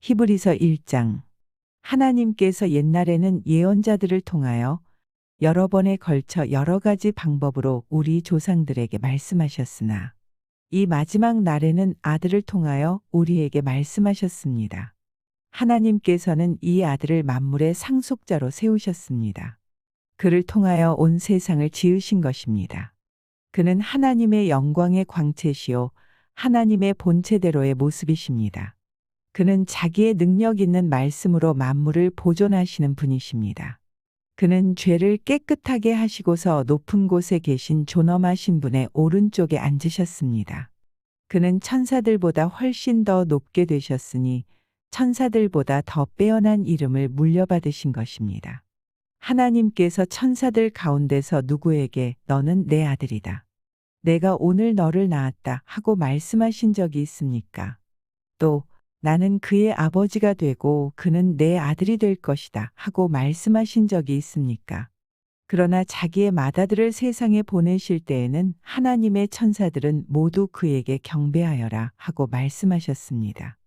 히브리서 1장. 하나님께서 옛날에는 예언자들을 통하여 여러 번에 걸쳐 여러 가지 방법으로 우리 조상들에게 말씀하셨으나 이 마지막 날에는 아들을 통하여 우리에게 말씀하셨습니다. 하나님께서는 이 아들을 만물의 상속자로 세우셨습니다. 그를 통하여 온 세상을 지으신 것입니다. 그는 하나님의 영광의 광채시요 하나님의 본체대로의 모습이십니다. 그는 자기의 능력 있는 말씀으로 만물을 보존하시는 분이십니다. 그는 죄를 깨끗하게 하시고서 높은 곳에 계신 존엄하신 분의 오른쪽에 앉으셨습니다. 그는 천사들보다 훨씬 더 높게 되셨으니 천사들보다 더 빼어난 이름을 물려받으신 것입니다. 하나님께서 천사들 가운데서 누구에게 너는 내 아들이다. 내가 오늘 너를 낳았다 하고 말씀하신 적이 있습니까? 또 나는 그의 아버지가 되고 그는 내 아들이 될 것이다 하고 말씀하신 적이 있습니까? 그러나 자기의 맏아들을 세상에 보내실 때에는 하나님의 천사들은 모두 그에게 경배하여라 하고 말씀하셨습니다.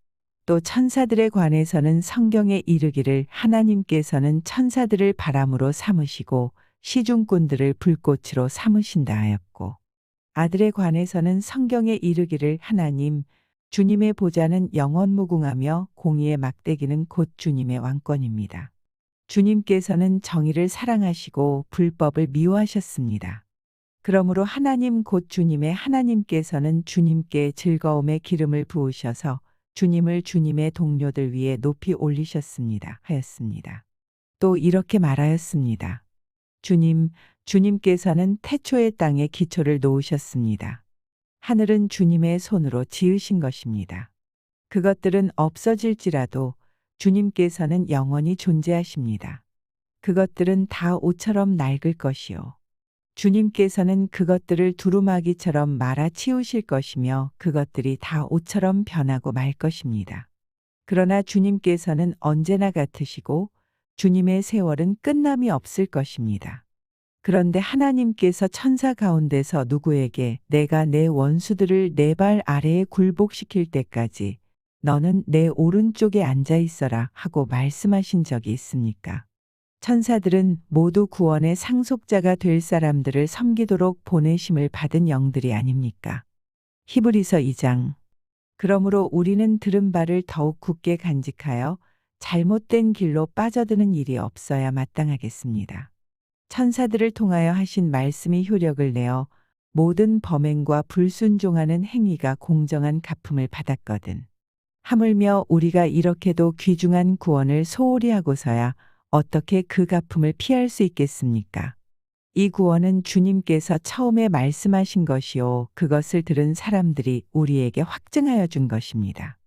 또 천사들에 관해서는 성경에 이르기를 하나님께서는 천사들을 바람으로 삼으시고 시중꾼들을 불꽃으로 삼으신다 하였고, 아들에 관해서는 성경에 이르기를 하나님 주님의 보좌는 영원무궁하며 공의의 막대기는 곧 주님의 왕권입니다. 주님께서는 정의를 사랑하시고 불법을 미워하셨습니다. 그러므로 하나님 곧 주님의 하나님께서는 주님께 즐거움의 기름을 부으셔서 주님을 주님의 동료들 위에 높이 올리셨습니다. 하였습니다. 또 이렇게 말하였습니다. 주님께서는 태초의 땅에 기초를 놓으셨습니다. 하늘은 주님의 손으로 지으신 것입니다. 그것들은 없어질지라도 주님께서는 영원히 존재하십니다. 그것들은 다 옷처럼 낡을 것이요. 주님께서는 그것들을 두루마기처럼 말아 치우실 것이며 그것들이 다 옷처럼 변하고 말 것입니다. 그러나 주님께서는 언제나 같으시고 주님의 세월은 끝남이 없을 것입니다. 그런데 하나님께서 천사 가운데서 누구에게 내가 내 원수들을 내 발 아래에 굴복시킬 때까지 너는 내 오른쪽에 앉아 있어라 하고 말씀하신 적이 있습니까? 천사들은 모두 구원의 상속자가 될 사람들을 섬기도록 보내심을 받은 영들이 아닙니까? 히브리서 2장. 그러므로 우리는 들은 바를 더욱 굳게 간직하여 잘못된 길로 빠져드는 일이 없어야 마땅하겠습니다. 천사들을 통하여 하신 말씀이 효력을 내어 모든 범행과 불순종하는 행위가 공정한 갚음을 받았거든. 하물며 우리가 이렇게도 귀중한 구원을 소홀히 하고서야 어떻게 그 갚음을 피할 수 있겠습니까? 이 구원은 주님께서 처음에 말씀하신 것이요 그것을 들은 사람들이 우리에게 확증하여 준 것입니다.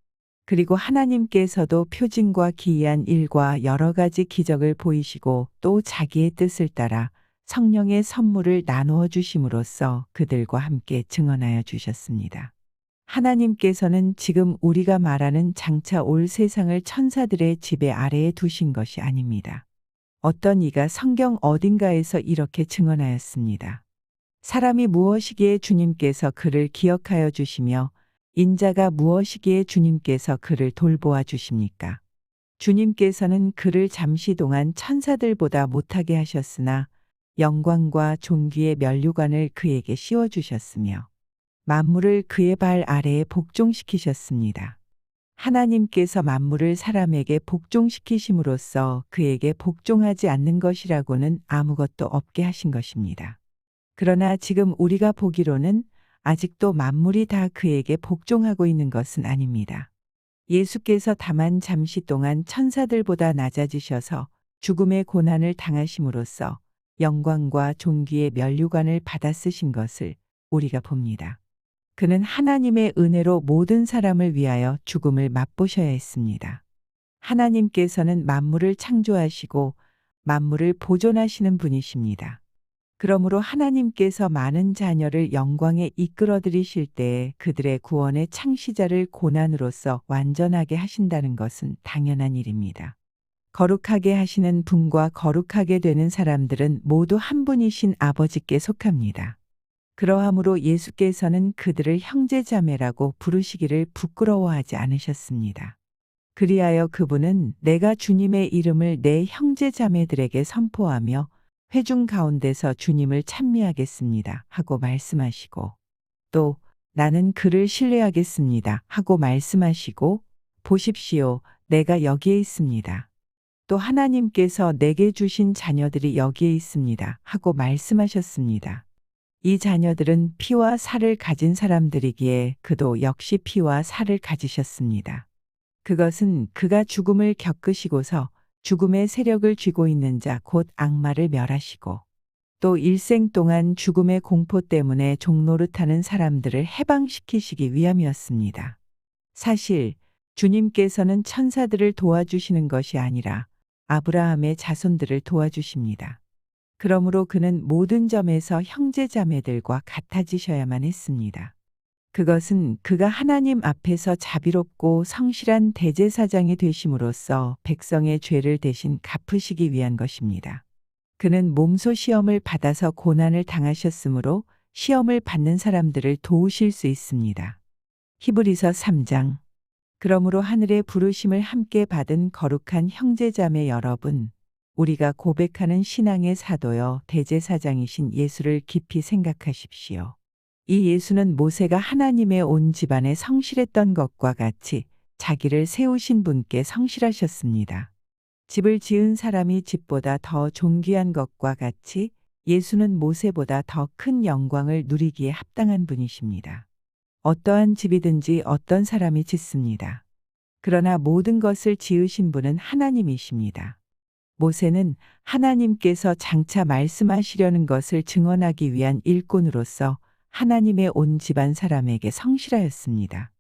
그리고 하나님께서도 표징과 기이한 일과 여러 가지 기적을 보이시고 또 자기의 뜻을 따라 성령의 선물을 나누어 주심으로써 그들과 함께 증언하여 주셨습니다. 하나님께서는 지금 우리가 말하는 장차 올 세상을 천사들의 지배 아래에 두신 것이 아닙니다. 어떤 이가 성경 어딘가에서 이렇게 증언하였습니다. 사람이 무엇이기에 주님께서 그를 기억하여 주시며 인자가 무엇이기에 주님께서 그를 돌보아 주십니까? 주님께서는 그를 잠시 동안 천사들보다 못하게 하셨으나 영광과 존귀의 면류관을 그에게 씌워주셨으며 만물을 그의 발 아래에 복종시키셨습니다. 하나님께서 만물을 사람에게 복종시키심으로써 그에게 복종하지 않는 것이라고는 아무것도 없게 하신 것입니다. 그러나 지금 우리가 보기로는 아직도 만물이 다 그에게 복종하고 있는 것은 아닙니다. 예수께서 다만 잠시 동안 천사들보다 낮아지셔서 죽음의 고난을 당하심으로써 영광과 존귀의 면류관을 받아 쓰신 것을 우리가 봅니다. 그는 하나님의 은혜로 모든 사람을 위하여 죽음을 맛보셔야 했습니다. 하나님께서는 만물을 창조하시고 만물을 보존하시는 분이십니다. 그러므로 하나님께서 많은 자녀를 영광에 이끌어들이실 때에 그들의 구원의 창시자를 고난으로써 완전하게 하신다는 것은 당연한 일입니다. 거룩하게 하시는 분과 거룩하게 되는 사람들은 모두 한 분이신 아버지께 속합니다. 그러함으로 예수께서는 그들을 형제자매라고 부르시기를 부끄러워하지 않으셨습니다. 그리하여 그분은 내가 주님의 이름을 내 형제 자매들에게 선포하며 회중 가운데서 주님을 찬미하겠습니다 하고 말씀하시고, 또 나는 그를 신뢰하겠습니다 하고 말씀하시고, 보십시오, 내가 여기에 있습니다. 또 하나님께서 내게 주신 자녀들이 여기에 있습니다 하고 말씀하셨습니다. 이 자녀들은 피와 살을 가진 사람들이기에 그도 역시 피와 살을 가지셨습니다. 그것은 그가 죽음을 겪으시고서 죽음의 세력을 쥐고 있는 자 곧 악마를 멸하시고, 또 일생 동안 죽음의 공포 때문에 종노릇하는 사람들을 해방시키시기 위함이었습니다. 사실 주님께서는 천사들을 도와주시는 것이 아니라 아브라함의 자손들을 도와주십니다. 그러므로 그는 모든 점에서 형제자매들과 같아지셔야만 했습니다. 그것은 그가 하나님 앞에서 자비롭고 성실한 대제사장이 되심으로써 백성의 죄를 대신 갚으시기 위한 것입니다. 그는 몸소 시험을 받아서 고난을 당하셨으므로 시험을 받는 사람들을 도우실 수 있습니다. 히브리서 3장. 그러므로 하늘의 부르심을 함께 받은 거룩한 형제자매 여러분, 우리가 고백하는 신앙의 사도여 대제사장이신 예수를 깊이 생각하십시오. 이 예수는 모세가 하나님의 온 집안에 성실했던 것과 같이 자기를 세우신 분께 성실하셨습니다. 집을 지은 사람이 집보다 더 존귀한 것과 같이 예수는 모세보다 더 큰 영광을 누리기에 합당한 분이십니다. 어떠한 집이든지 어떤 사람이 짓습니다. 그러나 모든 것을 지으신 분은 하나님이십니다. 모세는 하나님께서 장차 말씀하시려는 것을 증언하기 위한 일꾼으로서 하나님의 온 집안 사람에게 성실하였습니다.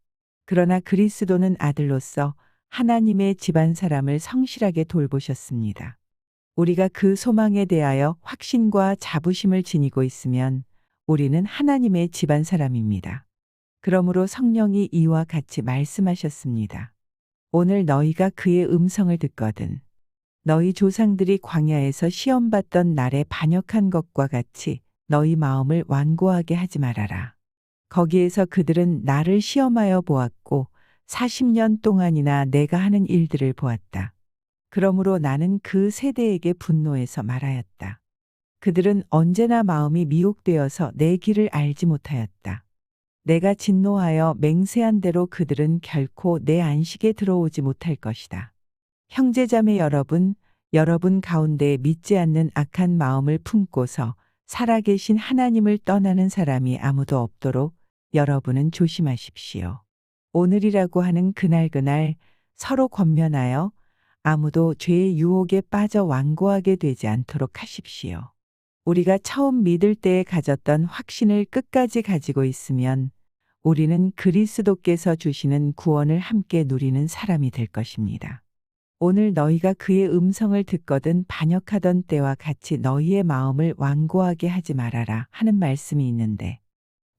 그러나 그리스도는 아들로서 하나님의 집안 사람을 성실하게 돌보셨습니다. 우리가 그 소망에 대하여 확신과 자부심을 지니고 있으면 우리는 하나님의 집안 사람입니다. 그러므로 성령이 이와 같이 말씀하셨습니다. 오늘 너희가 그의 음성을 듣거든 너희 조상들이 광야에서 시험받던 날에 반역한 것과 같이 너희 마음을 완고하게 하지 말아라. 거기에서 그들은 나를 시험하여 보았고 40년 동안이나 내가 하는 일들을 보았다. 그러므로 나는 그 세대에게 분노해서 말하였다. 그들은 언제나 마음이 미혹되어서 내 길을 알지 못하였다. 내가 진노하여 맹세한 대로 그들은 결코 내 안식에 들어오지 못할 것이다. 형제자매 여러분, 여러분 가운데 믿지 않는 악한 마음을 품고서 살아계신 하나님을 떠나는 사람이 아무도 없도록 여러분은 조심하십시오. 오늘이라고 하는 그날 서로 권면하여 아무도 죄의 유혹에 빠져 완고하게 되지 않도록 하십시오. 우리가 처음 믿을 때에 가졌던 확신을 끝까지 가지고 있으면 우리는 그리스도께서 주시는 구원을 함께 누리는 사람이 될 것입니다. 오늘 너희가 그의 음성을 듣거든 반역하던 때와 같이 너희의 마음을 완고하게 하지 말아라 하는 말씀이 있는데,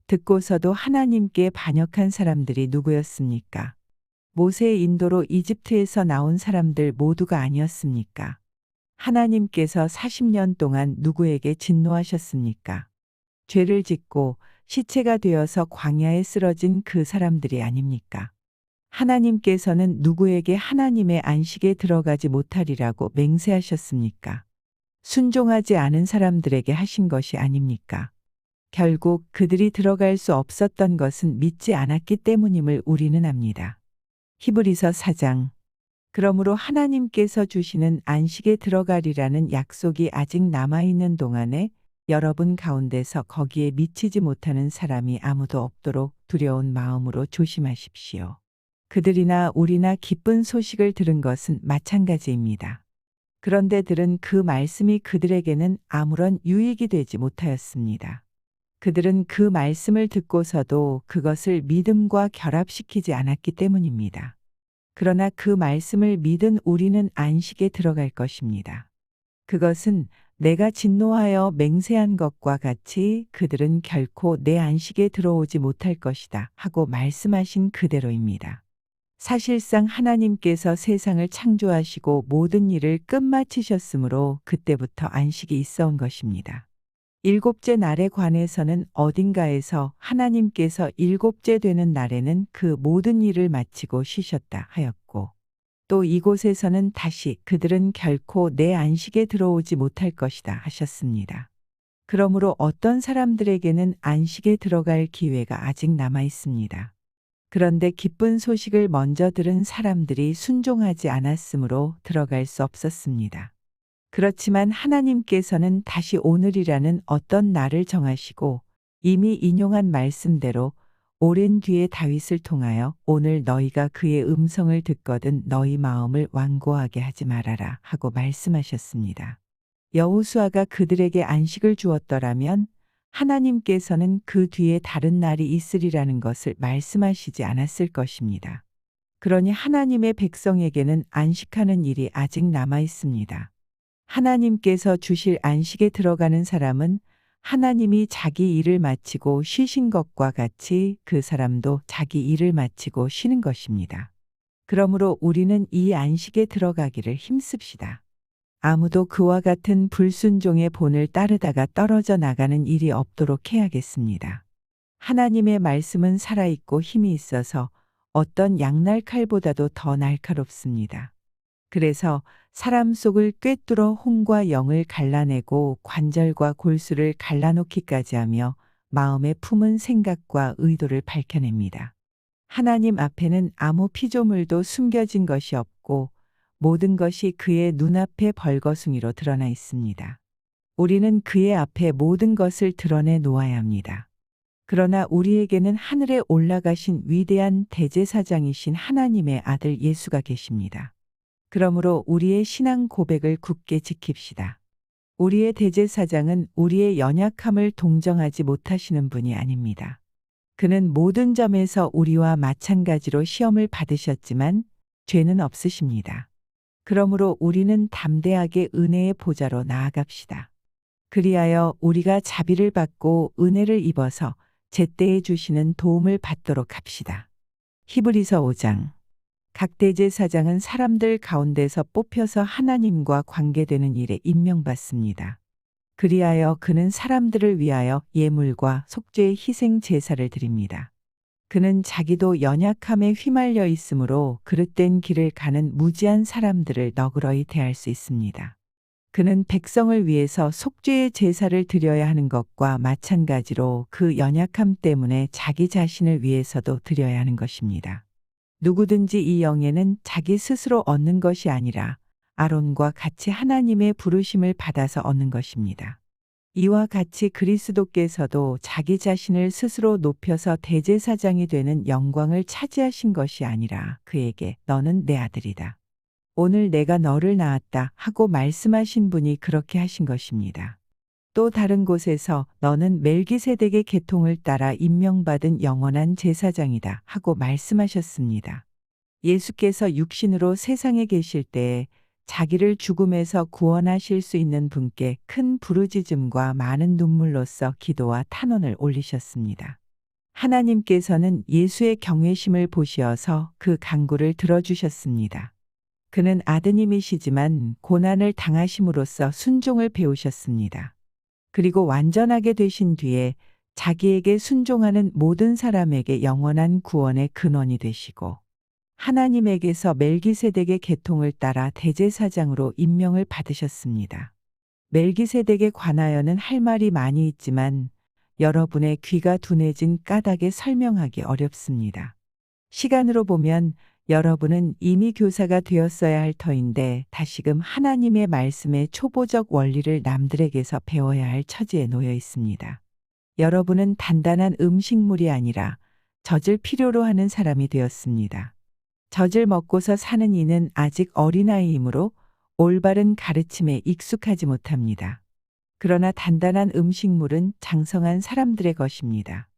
듣고서도 하나님께 반역한 사람들이 누구였습니까? 모세의 인도로 이집트에서 나온 사람들 모두가 아니었습니까? 하나님께서 40년 동안 누구에게 진노하셨습니까? 죄를 짓고 시체가 되어서 광야에 쓰러진 그 사람들이 아닙니까? 하나님께서는 누구에게 하나님의 안식에 들어가지 못하리라고 맹세하셨습니까? 순종하지 않은 사람들에게 하신 것이 아닙니까? 결국 그들이 들어갈 수 없었던 것은 믿지 않았기 때문임을 우리는 압니다. 히브리서 4장. 그러므로 하나님께서 주시는 안식에 들어가리라는 약속이 아직 남아있는 동안에 여러분 가운데서 거기에 미치지 못하는 사람이 아무도 없도록 두려운 마음으로 조심하십시오. 그들이나 우리나 기쁜 소식을 들은 것은 마찬가지입니다. 그런데 들은 그 말씀이 그들에게는 아무런 유익이 되지 못하였습니다. 그들은 그 말씀을 듣고서도 그것을 믿음과 결합시키지 않았기 때문입니다. 그러나 그 말씀을 믿은 우리는 안식에 들어갈 것입니다. 그것은 내가 진노하여 맹세한 것과 같이 그들은 결코 내 안식에 들어오지 못할 것이다 하고 말씀하신 그대로입니다. 사실상 하나님께서 세상을 창조하시고 모든 일을 끝마치셨으므로 그때부터 안식이 있어온 것입니다. 일곱째 날에 관해서는 어딘가에서 하나님께서 일곱째 되는 날에는 그 모든 일을 마치고 쉬셨다 하였고, 또 이곳에서는 다시 그들은 결코 내 안식에 들어오지 못할 것이다 하셨습니다. 그러므로 어떤 사람들에게는 안식에 들어갈 기회가 아직 남아 있습니다. 그런데 기쁜 소식을 먼저 들은 사람들이 순종하지 않았으므로 들어갈 수 없었습니다. 그렇지만 하나님께서는 다시 오늘이라는 어떤 날을 정하시고 이미 인용한 말씀대로 오랜 뒤에 다윗을 통하여 오늘 너희가 그의 음성을 듣거든 너희 마음을 완고하게 하지 말아라 하고 말씀하셨습니다. 여호수아가 그들에게 안식을 주었더라면 하나님께서는 그 뒤에 다른 날이 있으리라는 것을 말씀하시지 않았을 것입니다. 그러니 하나님의 백성에게는 안식하는 일이 아직 남아 있습니다. 하나님께서 주실 안식에 들어가는 사람은 하나님이 자기 일을 마치고 쉬신 것과 같이 그 사람도 자기 일을 마치고 쉬는 것입니다. 그러므로 우리는 이 안식에 들어가기를 힘씁시다. 아무도 그와 같은 불순종의 본을 따르다가 떨어져 나가는 일이 없도록 해야겠습니다. 하나님의 말씀은 살아있고 힘이 있어서 어떤 양날 칼보다도 더 날카롭습니다. 그래서 사람 속을 꿰뚫어 혼과 영을 갈라내고 관절과 골수를 갈라놓기까지 하며 마음에 품은 생각과 의도를 밝혀냅니다. 하나님 앞에는 아무 피조물도 숨겨진 것이 없고 모든 것이 그의 눈앞에 벌거숭이로 드러나 있습니다. 우리는 그의 앞에 모든 것을 드러내 놓아야 합니다. 그러나 우리에게는 하늘에 올라가신 위대한 대제사장이신 하나님의 아들 예수가 계십니다. 그러므로 우리의 신앙 고백을 굳게 지킵시다. 우리의 대제사장은 우리의 연약함을 동정하지 못하시는 분이 아닙니다. 그는 모든 점에서 우리와 마찬가지로 시험을 받으셨지만 죄는 없으십니다. 그러므로 우리는 담대하게 은혜의 보좌로 나아갑시다. 그리하여 우리가 자비를 받고 은혜를 입어서 제때에 주시는 도움을 받도록 합시다. 히브리서 5장. 각 대제사장은 사람들 가운데서 뽑혀서 하나님과 관계되는 일에 임명받습니다. 그리하여 그는 사람들을 위하여 예물과 속죄의 희생 제사를 드립니다. 그는 자기도 연약함에 휘말려 있으므로 그릇된 길을 가는 무지한 사람들을 너그러이 대할 수 있습니다. 그는 백성을 위해서 속죄의 제사를 드려야 하는 것과 마찬가지로 그 연약함 때문에 자기 자신을 위해서도 드려야 하는 것입니다. 누구든지 이 영예는 자기 스스로 얻는 것이 아니라 아론과 같이 하나님의 부르심을 받아서 얻는 것입니다. 이와 같이 그리스도께서도 자기 자신을 스스로 높여서 대제사장이 되는 영광을 차지하신 것이 아니라 그에게 너는 내 아들이다. 오늘 내가 너를 낳았다 하고 말씀하신 분이 그렇게 하신 것입니다. 또 다른 곳에서 너는 멜기세덱의 계통을 따라 임명받은 영원한 제사장이다 하고 말씀하셨습니다. 예수께서 육신으로 세상에 계실 때에 자기를 죽음에서 구원하실 수 있는 분께 큰 부르짖음과 많은 눈물로써 기도와 탄원을 올리셨습니다. 하나님께서는 예수의 경외심을 보시어서 그 간구를 들어주셨습니다. 그는 아드님이시지만 고난을 당하심으로써 순종을 배우셨습니다. 그리고 완전하게 되신 뒤에 자기에게 순종하는 모든 사람에게 영원한 구원의 근원이 되시고 하나님에게서 멜기세덱의 계통을 따라 대제사장으로 임명을 받으셨습니다. 멜기세덱에 관하여는 할 말이 많이 있지만 여러분의 귀가 둔해진 까닭에 설명하기 어렵습니다. 시간으로 보면 여러분은 이미 교사가 되었어야 할 터인데 다시금 하나님의 말씀의 초보적 원리를 남들에게서 배워야 할 처지에 놓여 있습니다. 여러분은 단단한 음식물이 아니라 젖을 필요로 하는 사람이 되었습니다. 젖을 먹고서 사는 이는 아직 어린아이이므로 올바른 가르침에 익숙하지 못합니다. 그러나 단단한 음식물은 장성한 사람들의 것입니다.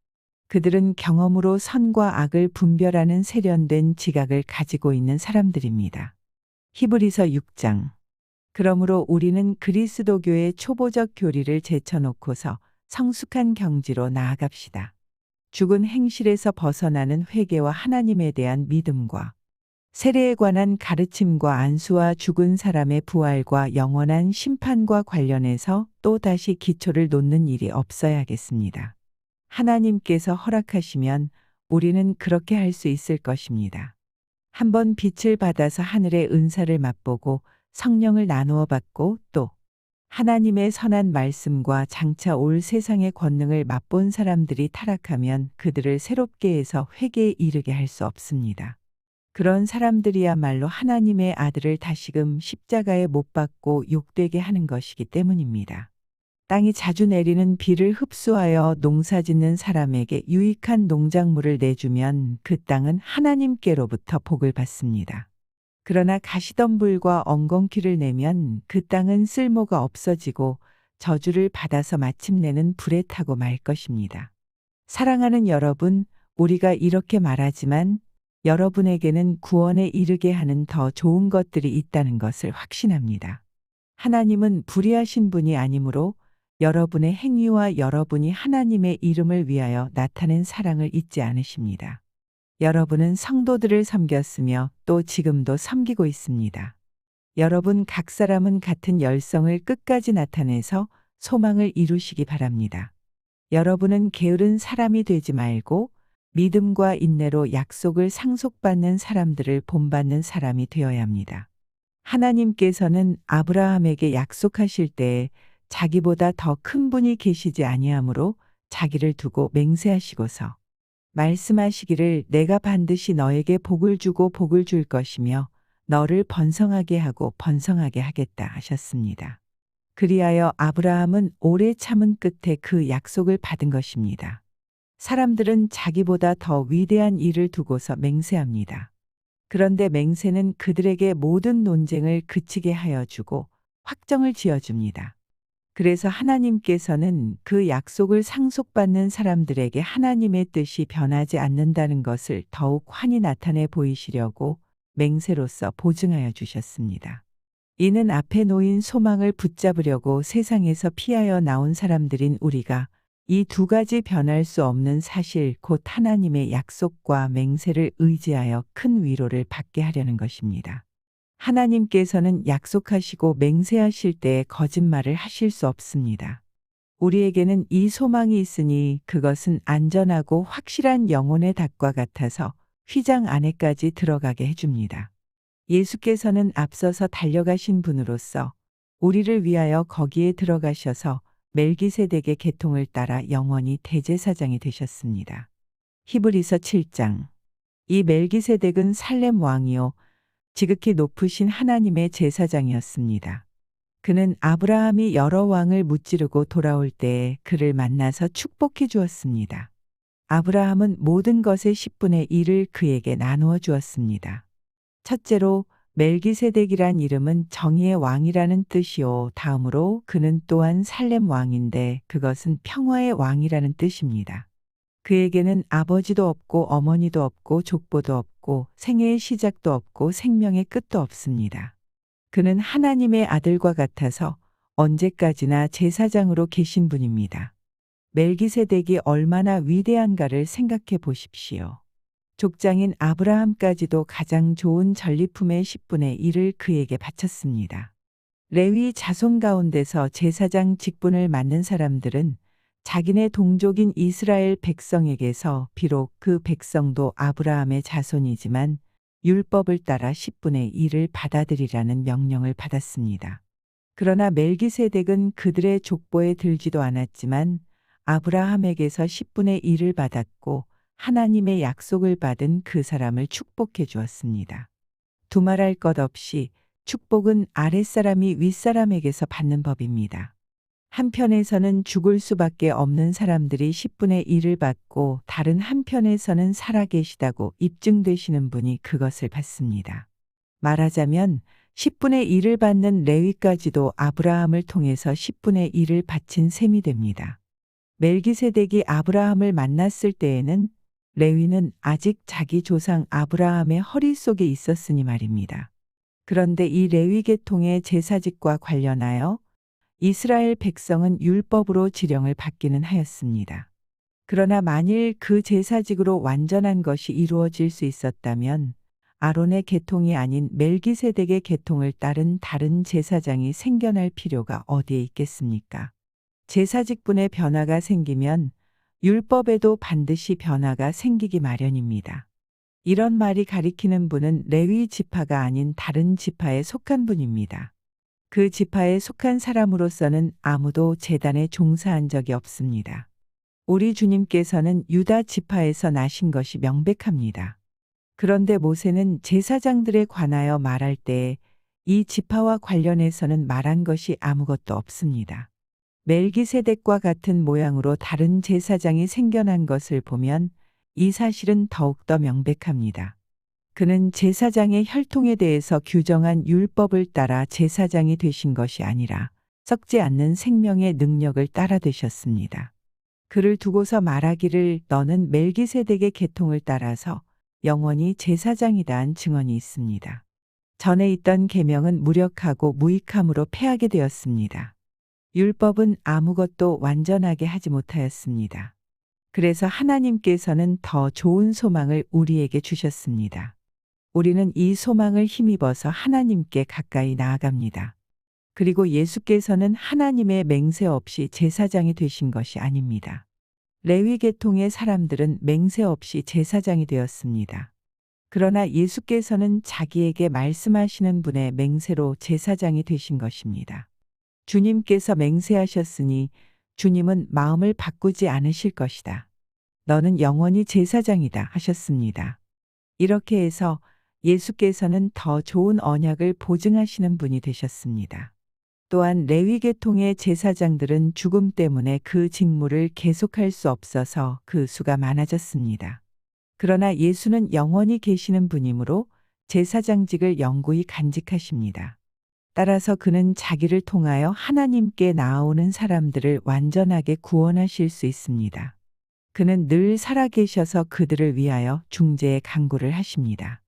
그들은 경험으로 선과 악을 분별하는 세련된 지각을 가지고 있는 사람들입니다. 히브리서 6장. 그러므로 우리는 그리스도교의 초보적 교리를 제쳐놓고서 성숙한 경지로 나아갑시다. 죽은 행실에서 벗어나는 회개와 하나님에 대한 믿음과 세례에 관한 가르침과 안수와 죽은 사람의 부활과 영원한 심판과 관련해서 또다시 기초를 놓는 일이 없어야겠습니다. 하나님께서 허락하시면 우리는 그렇게 할 수 있을 것입니다. 한번 빛을 받아서 하늘의 은사를 맛보고 성령을 나누어 받고 또 하나님의 선한 말씀과 장차 올 세상의 권능을 맛본 사람들이 타락하면 그들을 새롭게 해서 회개에 이르게 할 수 없습니다. 그런 사람들이야말로 하나님의 아들을 다시금 십자가에 못 박고 욕되게 하는 것이기 때문입니다. 땅이 자주 내리는 비를 흡수하여 농사 짓는 사람에게 유익한 농작물을 내주면 그 땅은 하나님께로부터 복을 받습니다. 그러나 가시덤불과 엉겅퀴를 내면 그 땅은 쓸모가 없어지고 저주를 받아서 마침내는 불에 타고 말 것입니다. 사랑하는 여러분, 우리가 이렇게 말하지만 여러분에게는 구원에 이르게 하는 더 좋은 것들이 있다는 것을 확신합니다. 하나님은 불의하신 분이 아니므로 여러분의 행위와 여러분이 하나님의 이름을 위하여 나타낸 사랑을 잊지 않으십니다. 여러분은 성도들을 섬겼으며 또 지금도 섬기고 있습니다. 여러분 각 사람은 같은 열성을 끝까지 나타내서 소망을 이루시기 바랍니다. 여러분은 게으른 사람이 되지 말고 믿음과 인내로 약속을 상속받는 사람들을 본받는 사람이 되어야 합니다. 하나님께서는 아브라함에게 약속하실 때에 자기보다 더 큰 분이 계시지 아니하므로 자기를 두고 맹세하시고서 말씀하시기를 내가 반드시 너에게 복을 주고 복을 줄 것이며 너를 번성하게 하고 번성하게 하겠다 하셨습니다. 그리하여 아브라함은 오래 참은 끝에 그 약속을 받은 것입니다. 사람들은 자기보다 더 위대한 일을 두고서 맹세합니다. 그런데 맹세는 그들에게 모든 논쟁을 그치게 하여 주고 확정을 지어줍니다. 그래서 하나님께서는 그 약속을 상속받는 사람들에게 하나님의 뜻이 변하지 않는다는 것을 더욱 환히 나타내 보이시려고 맹세로서 보증하여 주셨습니다. 이는 앞에 놓인 소망을 붙잡으려고 세상에서 피하여 나온 사람들인 우리가 이 두 가지 변할 수 없는 사실 곧 하나님의 약속과 맹세를 의지하여 큰 위로를 받게 하려는 것입니다. 하나님께서는 약속하시고 맹세하실 때에 거짓말을 하실 수 없습니다. 우리에게는 이 소망이 있으니 그것은 안전하고 확실한 영혼의 닭과 같아서 휘장 안에까지 들어가게 해줍니다. 예수께서는 앞서서 달려가신 분으로서 우리를 위하여 거기에 들어가셔서 멜기세덱의 계통을 따라 영원히 대제사장이 되셨습니다. 히브리서 7장. 이 멜기세덱은 살렘 왕이요 지극히 높으신 하나님의 제사장이었습니다. 그는 아브라함이 여러 왕을 무찌르고 돌아올 때에 그를 만나서 축복해 주었습니다. 아브라함은 모든 것의 10분의 1을 그에게 나누어 주었습니다. 첫째로 멜기세덱이란 이름은 정의의 왕이라는 뜻이요. 다음으로 그는 또한 살렘 왕인데 그것은 평화의 왕이라는 뜻입니다. 그에게는 아버지도 없고 어머니도 없고 족보도 없고 생애의 시작도 없고 생명의 끝도 없습니다. 그는 하나님의 아들과 같아서 언제까지나 제사장으로 계신 분입니다. 멜기세덱이 얼마나 위대한가를 생각해 보십시오. 족장인 아브라함까지도 가장 좋은 전리품의 10분의 1을 그에게 바쳤습니다. 레위 자손 가운데서 제사장 직분을 맡는 사람들은 자기네 동족인 이스라엘 백성에게서 비록 그 백성도 아브라함의 자손이지만 율법을 따라 10분의 1을 받아들이라는 명령을 받았습니다. 그러나 멜기세덱은 그들의 족보에 들지도 않았지만 아브라함에게서 10분의 1을 받았고 하나님의 약속을 받은 그 사람을 축복해 주었습니다. 두말할 것 없이 축복은 아랫사람이 윗사람에게서 받는 법입니다. 한편에서는 죽을 수밖에 없는 사람들이 10분의 1을 받고 다른 한편에서는 살아계시다고 입증되시는 분이 그것을 받습니다. 말하자면 10분의 1을 받는 레위까지도 아브라함을 통해서 10분의 1을 바친 셈이 됩니다. 멜기세덱이 아브라함을 만났을 때에는 레위는 아직 자기 조상 아브라함의 허리 속에 있었으니 말입니다. 그런데 이 레위 계통의 제사직과 관련하여 이스라엘 백성은 율법으로 지령을 받기는 하였습니다. 그러나 만일 그 제사직으로 완전한 것이 이루어질 수 있었다면 아론의 계통이 아닌 멜기세덱의 계통을 따른 다른 제사장이 생겨날 필요가 어디에 있겠습니까? 제사직분의 변화가 생기면 율법에도 반드시 변화가 생기기 마련입니다. 이런 말이 가리키는 분은 레위 지파가 아닌 다른 지파에 속한 분입니다. 그 지파에 속한 사람으로서는 아무도 제단에 종사한 적이 없습니다. 우리 주님께서는 유다 지파에서 나신 것이 명백합니다. 그런데 모세는 제사장들에 관하여 말할 때에 이 지파와 관련해서는 말한 것이 아무것도 없습니다. 멜기세덱과 같은 모양으로 다른 제사장이 생겨난 것을 보면 이 사실은 더욱더 명백합니다. 그는 제사장의 혈통에 대해서 규정한 율법을 따라 제사장이 되신 것이 아니라 썩지 않는 생명의 능력을 따라 되셨습니다. 그를 두고서 말하기를 너는 멜기세덱의 계통을 따라서 영원히 제사장이다 한 증언이 있습니다. 전에 있던 계명은 무력하고 무익함으로 패하게 되었습니다. 율법은 아무것도 완전하게 하지 못하였습니다. 그래서 하나님께서는 더 좋은 소망을 우리에게 주셨습니다. 우리는 이 소망을 힘입어서 하나님께 가까이 나아갑니다. 그리고 예수께서는 하나님의 맹세 없이 제사장이 되신 것이 아닙니다. 레위 계통의 사람들은 맹세 없이 제사장이 되었습니다. 그러나 예수께서는 자기에게 말씀하시는 분의 맹세로 제사장이 되신 것입니다. 주님께서 맹세하셨으니 주님은 마음을 바꾸지 않으실 것이다. 너는 영원히 제사장이다 하셨습니다. 이렇게 해서 예수께서는 더 좋은 언약을 보증하시는 분이 되셨습니다. 또한 레위 계통의 제사장들은 죽음 때문에 그 직무를 계속할 수 없어서 그 수가 많아졌습니다. 그러나 예수는 영원히 계시는 분이므로 제사장직을 영구히 간직하십니다. 따라서 그는 자기를 통하여 하나님께 나아오는 사람들을 완전하게 구원하실 수 있습니다. 그는 늘 살아계셔서 그들을 위하여 중재의 간구를 하십니다.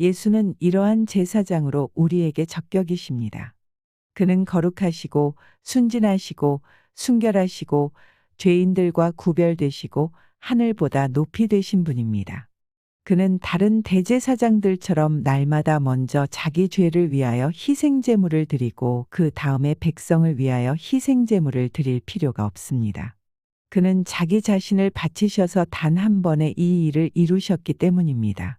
예수는 이러한 제사장으로 우리에게 적격이십니다. 그는 거룩하시고 순진하시고 순결하시고 죄인들과 구별되시고 하늘보다 높이 되신 분입니다. 그는 다른 대제사장들처럼 날마다 먼저 자기 죄를 위하여 희생제물을 드리고 그 다음에 백성을 위하여 희생제물을 드릴 필요가 없습니다. 그는 자기 자신을 바치셔서 단 한 번에 이 일을 이루셨기 때문입니다.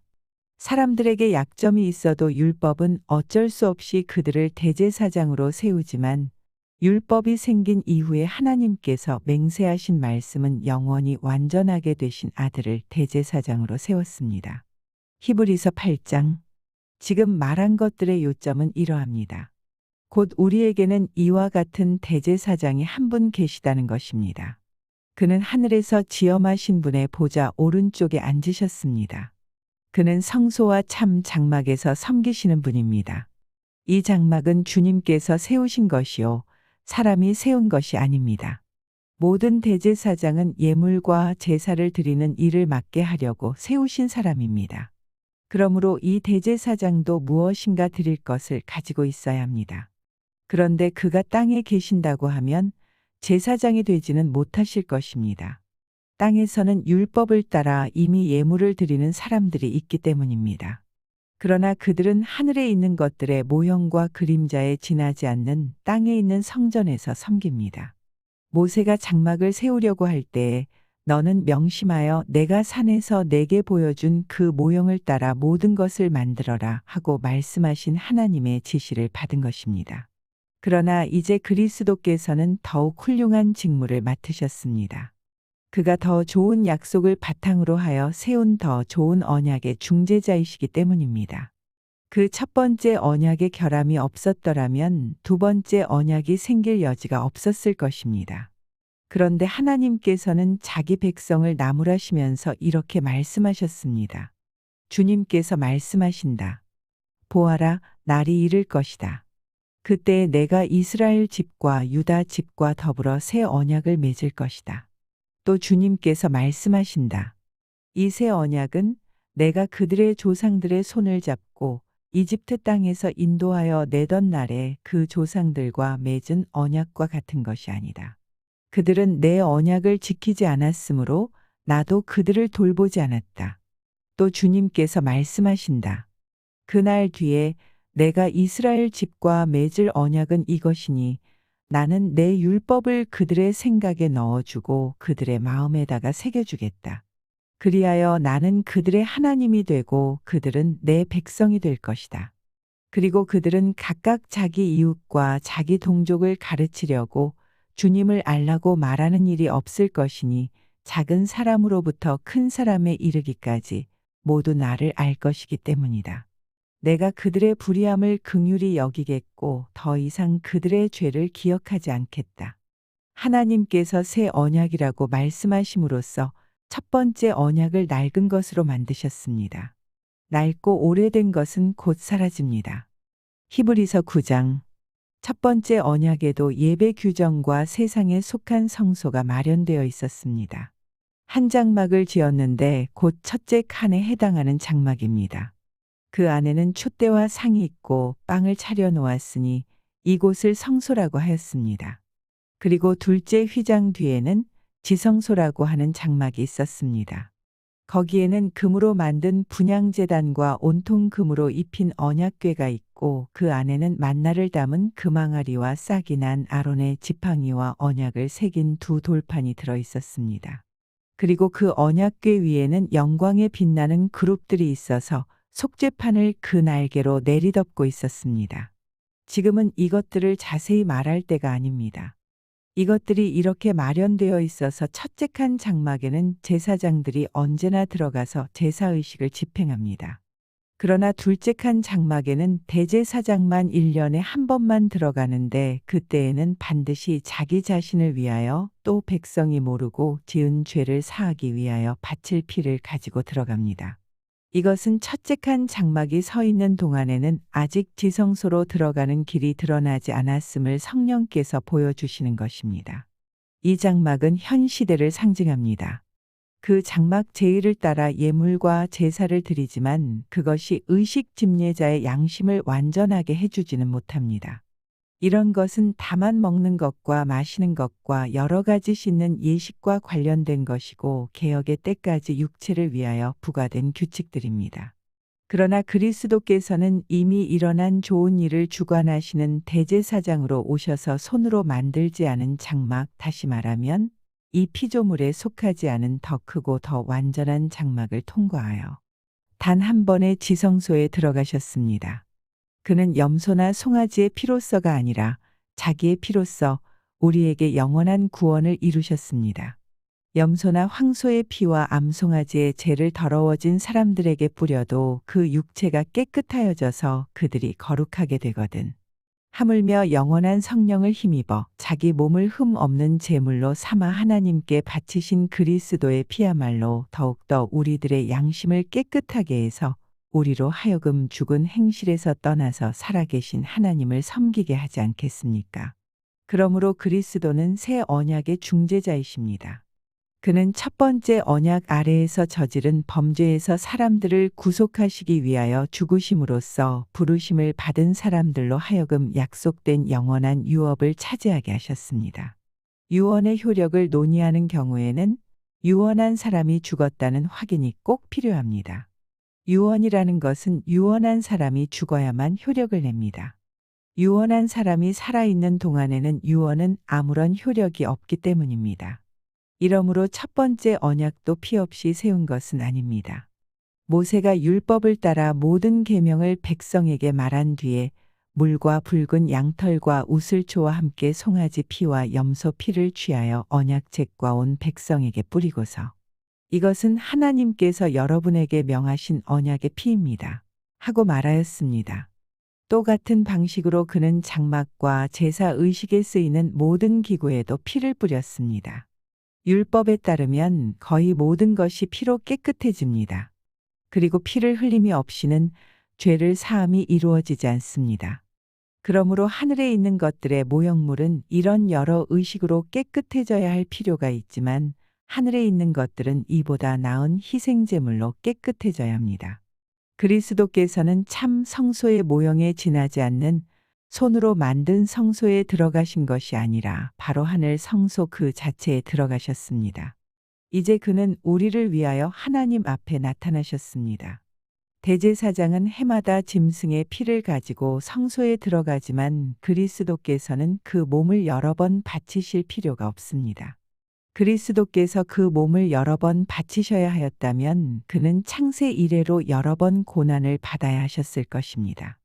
사람들에게 약점이 있어도 율법은 어쩔 수 없이 그들을 대제사장으로 세우지만 율법이 생긴 이후에 하나님께서 맹세하신 말씀은 영원히 완전하게 되신 아들을 대제사장으로 세웠습니다. 히브리서 8장. 지금 말한 것들의 요점은 이러합니다. 곧 우리에게는 이와 같은 대제사장이 한 분 계시다는 것입니다. 그는 하늘에서 지엄하신 분의 보좌 오른쪽에 앉으셨습니다. 그는 성소와 참 장막에서 섬기시는 분입니다. 이 장막은 주님께서 세우신 것이요 사람이 세운 것이 아닙니다. 모든 대제사장은 예물과 제사를 드리는 일을 맡게 하려고 세우신 사람입니다. 그러므로 이 대제사장도 무엇인가 드릴 것을 가지고 있어야 합니다. 그런데 그가 땅에 계신다고 하면 제사장이 되지는 못하실 것입니다. 땅에서는 율법을 따라 이미 예물을 드리는 사람들이 있기 때문입니다. 그러나 그들은 하늘에 있는 것들의 모형과 그림자에 지나지 않는 땅에 있는 성전에서 섬깁니다. 모세가 장막을 세우려고 할 때에 너는 명심하여 내가 산에서 내게 보여준 그 모형을 따라 모든 것을 만들어라 하고 말씀하신 하나님의 지시를 받은 것입니다. 그러나 이제 그리스도께서는 더욱 훌륭한 직무를 맡으셨습니다. 그가 더 좋은 약속을 바탕으로 하여 세운 더 좋은 언약의 중재자이시기 때문입니다. 그 첫 번째 언약의 결함이 없었더라면 두 번째 언약이 생길 여지가 없었을 것입니다. 그런데 하나님께서는 자기 백성을 나무라시면서 이렇게 말씀하셨습니다. 주님께서 말씀하신다. 보아라, 날이 이를 것이다. 그때 내가 이스라엘 집과 유다 집과 더불어 새 언약을 맺을 것이다. 또 주님께서 말씀하신다. 이 새 언약은 내가 그들의 조상들의 손을 잡고 이집트 땅에서 인도하여 내던 날에 그 조상들과 맺은 언약과 같은 것이 아니다. 그들은 내 언약을 지키지 않았으므로 나도 그들을 돌보지 않았다. 또 주님께서 말씀하신다. 그날 뒤에 내가 이스라엘 집과 맺을 언약은 이것이니 나는 내 율법을 그들의 생각에 넣어주고 그들의 마음에다가 새겨주겠다. 그리하여 나는 그들의 하나님이 되고 그들은 내 백성이 될 것이다. 그리고 그들은 각각 자기 이웃과 자기 동족을 가르치려고 주님을 알라고 말하는 일이 없을 것이니 작은 사람으로부터 큰 사람에 이르기까지 모두 나를 알 것이기 때문이다. 내가 그들의 불의함을 긍휼히 여기겠고 더 이상 그들의 죄를 기억하지 않겠다. 하나님께서 새 언약이라고 말씀하심으로써 첫 번째 언약을 낡은 것으로 만드셨습니다. 낡고 오래된 것은 곧 사라집니다. 히브리서 9장. 첫 번째 언약에도 예배 규정과 세상에 속한 성소가 마련되어 있었습니다. 한 장막을 지었는데 곧 첫째 칸에 해당하는 장막입니다. 그 안에는 촛대와 상이 있고 빵을 차려 놓았으니 이곳을 성소라고 하였습니다. 그리고 둘째 휘장 뒤에는 지성소라고 하는 장막이 있었습니다. 거기에는 금으로 만든 분향제단과 온통 금으로 입힌 언약궤가 있고 그 안에는 만나를 담은 금항아리와 싹이 난 아론의 지팡이와 언약을 새긴 두 돌판이 들어 있었습니다. 그리고 그 언약궤 위에는 영광에 빛나는 그룹들이 있어서 속죄판을 그 날개로 내리덮고 있었습니다. 지금은 이것들을 자세히 말할 때가 아닙니다. 이것들이 이렇게 마련되어 있어서 첫째 칸 장막에는 제사장들이 언제나 들어가서 제사의식을 집행합니다. 그러나 둘째 칸 장막에는 대제사장만 1년에 한 번만 들어가는데 그때에는 반드시 자기 자신을 위하여 또 백성이 모르고 지은 죄를 사하기 위하여 바칠 피를 가지고 들어갑니다. 이것은 첫째 칸 장막이 서 있는 동안에는 아직 지성소로 들어가는 길이 드러나지 않았음을 성령께서 보여주시는 것입니다. 이 장막은 현 시대를 상징합니다. 그 장막 제의를 따라 예물과 제사를 드리지만 그것이 의식 집례자의 양심을 완전하게 해주지는 못합니다. 이런 것은 다만 먹는 것과 마시는 것과 여러 가지 씻는 예식과 관련된 것이고 개혁의 때까지 육체를 위하여 부과된 규칙들입니다. 그러나 그리스도께서는 이미 일어난 좋은 일을 주관하시는 대제사장으로 오셔서 손으로 만들지 않은 장막, 다시 말하면 이 피조물에 속하지 않은 더 크고 더 완전한 장막을 통과하여 단 한 번의 지성소에 들어가셨습니다. 그는 염소나 송아지의 피로서가 아니라 자기의 피로서 우리에게 영원한 구원을 이루셨습니다. 염소나 황소의 피와 암송아지의 죄를 더러워진 사람들에게 뿌려도 그 육체가 깨끗하여져서 그들이 거룩하게 되거든. 하물며 영원한 성령을 힘입어 자기 몸을 흠 없는 제물로 삼아 하나님께 바치신 그리스도의 피야말로 더욱더 우리들의 양심을 깨끗하게 해서 우리로 하여금 죽은 행실에서 떠나서 살아계신 하나님을 섬기게 하지 않겠습니까? 그러므로 그리스도는 새 언약의 중재자이십니다. 그는 첫 번째 언약 아래에서 저지른 범죄에서 사람들을 구속하시기 위하여 죽으심으로써 부르심을 받은 사람들로 하여금 약속된 영원한 유업을 차지하게 하셨습니다. 유언의 효력을 논의하는 경우에는 유언한 사람이 죽었다는 확인이 꼭 필요합니다. 유언이라는 것은 유언한 사람이 죽어야만 효력을 냅니다. 유언한 사람이 살아있는 동안에는 유언은 아무런 효력이 없기 때문입니다. 이러므로 첫 번째 언약도 피 없이 세운 것은 아닙니다. 모세가 율법을 따라 모든 계명을 백성에게 말한 뒤에 물과 붉은 양털과 우슬초와 함께 송아지 피와 염소 피를 취하여 언약책과 온 백성에게 뿌리고서 이것은 하나님께서 여러분에게 명하신 언약의 피입니다. 하고 말하였습니다. 또 같은 방식으로 그는 장막과 제사 의식에 쓰이는 모든 기구에도 피를 뿌렸습니다. 율법에 따르면 거의 모든 것이 피로 깨끗해집니다. 그리고 피를 흘림이 없이는 죄를 사함이 이루어지지 않습니다. 그러므로 하늘에 있는 것들의 모형물은 이런 여러 의식으로 깨끗해져야 할 필요가 있지만 하늘에 있는 것들은 이보다 나은 희생제물로 깨끗해져야 합니다. 그리스도께서는 참 성소의 모형에 지나지 않는 손으로 만든 성소에 들어가신 것이 아니라 바로 하늘 성소 그 자체에 들어가셨습니다. 이제 그는 우리를 위하여 하나님 앞에 나타나셨습니다. 대제사장은 해마다 짐승의 피를 가지고 성소에 들어가지만 그리스도께서는 그 몸을 여러 번 바치실 필요가 없습니다. 그리스도께서 그 몸을 여러 번 바치셔야 하였다면 그는 창세 이래로 여러 번 고난을 받아야 하셨을 것입니다.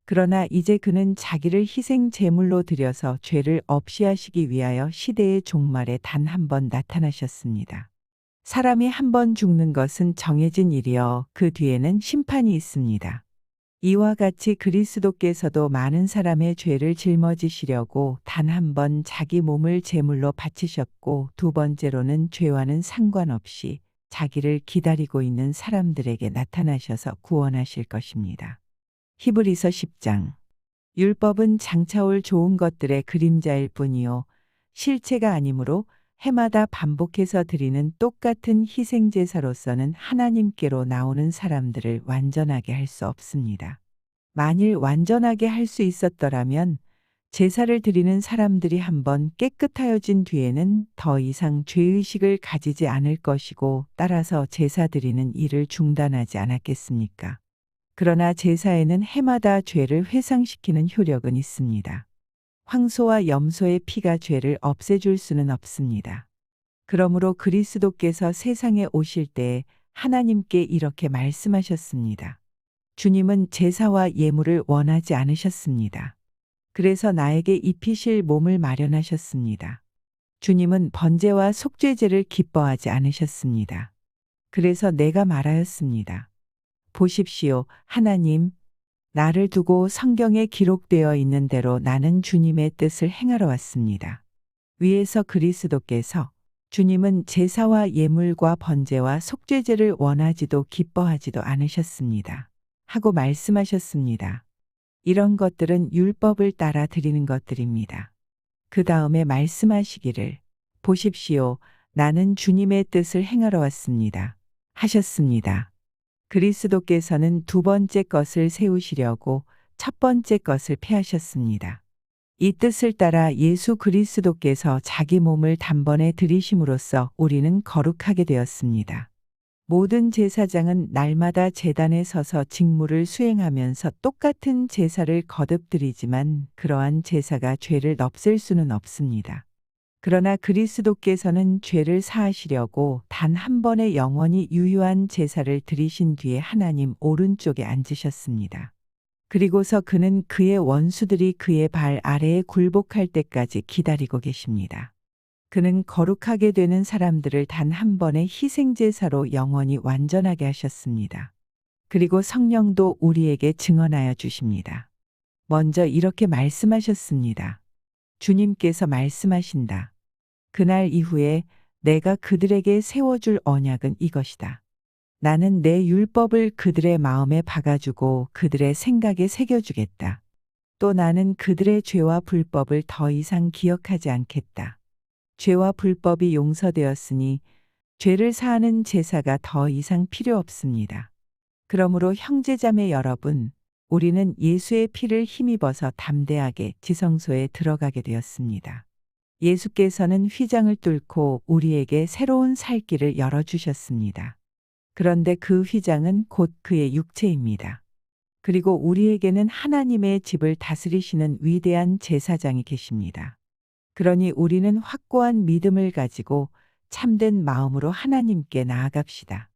그러나 이제 그는 자기를 희생 제물로 드려서 죄를 없이 하시기 위하여 시대의 종말에 단 한 번 나타나셨습니다. 사람이 한 번 죽는 것은 정해진 일이여 그 뒤에는 심판이 있습니다. 이와 같이 그리스도께서도 많은 사람의 죄를 짊어지시려고 단 한 번 자기 몸을 제물로 바치셨고 두 번째로는 죄와는 상관없이 자기를 기다리고 있는 사람들에게 나타나셔서 구원하실 것입니다. 히브리서 10장. 율법은 장차올 좋은 것들의 그림자일 뿐이요 실체가 아니므로 해마다 반복해서 드리는 똑같은 희생제사로서는 하나님께로 나오는 사람들을 완전하게 할 수 없습니다. 만일 완전하게 할 수 있었더라면 제사를 드리는 사람들이 한번 깨끗하여진 뒤에는 더 이상 죄의식을 가지지 않을 것이고 따라서 제사 드리는 일을 중단하지 않았겠습니까? 그러나 제사에는 해마다 죄를 회상시키는 효력은 있습니다. 황소와 염소의 피가 죄를 없애줄 수는 없습니다. 그러므로 그리스도께서 세상에 오실 때 하나님께 이렇게 말씀하셨습니다. 주님은 제사와 예물을 원하지 않으셨습니다. 그래서 나에게 입히실 몸을 마련하셨습니다. 주님은 번제와 속죄제를 기뻐하지 않으셨습니다. 그래서 내가 말하였습니다. 보십시오, 하나님, 나를 두고 성경에 기록되어 있는 대로 나는 주님의 뜻을 행하러 왔습니다. 위에서 그리스도께서 주님은 제사와 예물과 번제와 속죄제를 원하지도 기뻐하지도 않으셨습니다. 하고 말씀하셨습니다. 이런 것들은 율법을 따라 드리는 것들입니다. 그 다음에 말씀하시기를 보십시오, 나는 주님의 뜻을 행하러 왔습니다. 하셨습니다. 그리스도께서는 두 번째 것을 세우시려고 첫 번째 것을 폐하셨습니다. 이 뜻을 따라 예수 그리스도께서 자기 몸을 단번에 들이심으로써 우리는 거룩하게 되었습니다. 모든 제사장은 날마다 제단에 서서 직무를 수행하면서 똑같은 제사를 거듭 드리지만 그러한 제사가 죄를 없앨 수는 없습니다. 그러나 그리스도께서는 죄를 사하시려고 단 한 번의 영원히 유효한 제사를 드리신 뒤에 하나님 오른쪽에 앉으셨습니다. 그리고서 그는 그의 원수들이 그의 발 아래에 굴복할 때까지 기다리고 계십니다. 그는 거룩하게 되는 사람들을 단 한 번의 희생제사로 영원히 완전하게 하셨습니다. 그리고 성령도 우리에게 증언하여 주십니다. 먼저 이렇게 말씀하셨습니다. 주님께서 말씀하신다. 그날 이후에 내가 그들에게 세워줄 언약은 이것이다. 나는 내 율법을 그들의 마음에 박아주고 그들의 생각에 새겨주겠다. 또 나는 그들의 죄와 불법을 더 이상 기억하지 않겠다. 죄와 불법이 용서되었으니 죄를 사하는 제사가 더 이상 필요 없습니다. 그러므로 형제자매 여러분, 우리는 예수의 피를 힘입어서 담대하게 지성소에 들어가게 되었습니다. 예수께서는 휘장을 뚫고 우리에게 새로운 살 길을 열어주셨습니다. 그런데 그 휘장은 곧 그의 육체입니다. 그리고 우리에게는 하나님의 집을 다스리시는 위대한 제사장이 계십니다. 그러니 우리는 확고한 믿음을 가지고 참된 마음으로 하나님께 나아갑시다.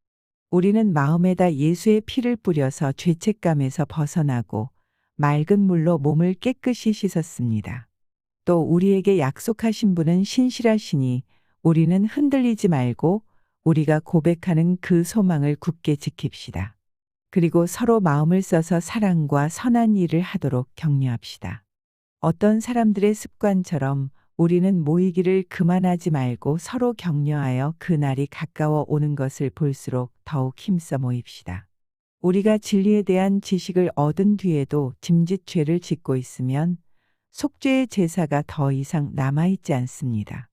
우리는 마음에다 예수의 피를 뿌려서 죄책감에서 벗어나고 맑은 물로 몸을 깨끗이 씻었습니다. 또 우리에게 약속하신 분은 신실하시니 우리는 흔들리지 말고 우리가 고백하는 그 소망을 굳게 지킵시다. 그리고 서로 마음을 써서 사랑과 선한 일을 하도록 격려합시다. 어떤 사람들의 습관처럼 우리는 모이기를 그만하지 말고 서로 격려하여 그 날이 가까워 오는 것을 볼수록 더욱 힘써 모입시다. 우리가 진리에 대한 지식을 얻은 뒤에도 짐짓 죄를 짓고 있으면 속죄의 제사가 더 이상 남아있지 않습니다.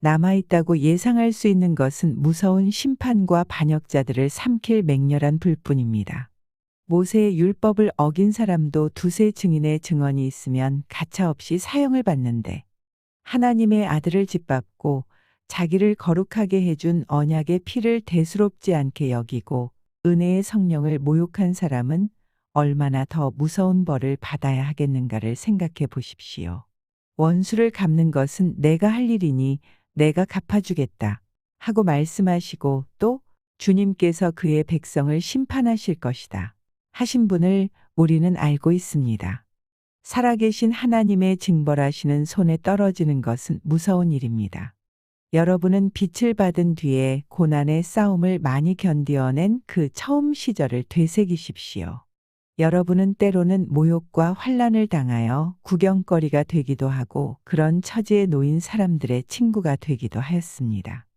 남아있다고 예상할 수 있는 것은 무서운 심판과 반역자들을 삼킬 맹렬한 불뿐입니다. 모세의 율법을 어긴 사람도 두세 증인의 증언이 있으면 가차없이 사형을 받는데 하나님의 아들을 짓밟고 자기를 거룩하게 해준 언약의 피를 대수롭지 않게 여기고 은혜의 성령을 모욕한 사람은 얼마나 더 무서운 벌을 받아야 하겠는가를 생각해 보십시오. 원수를 갚는 것은 내가 할 일이니 내가 갚아주겠다 하고 말씀하시고 또 주님께서 그의 백성을 심판하실 것이다 하신 분을 우리는 알고 있습니다. 살아계신 하나님의 징벌하시는 손에 떨어지는 것은 무서운 일입니다. 여러분은 빛을 받은 뒤에 고난의 싸움을 많이 견디어낸 그 처음 시절을 되새기십시오. 여러분은 때로는 모욕과 환난을 당하여 구경거리가 되기도 하고 그런 처지에 놓인 사람들의 친구가 되기도 하였습니다.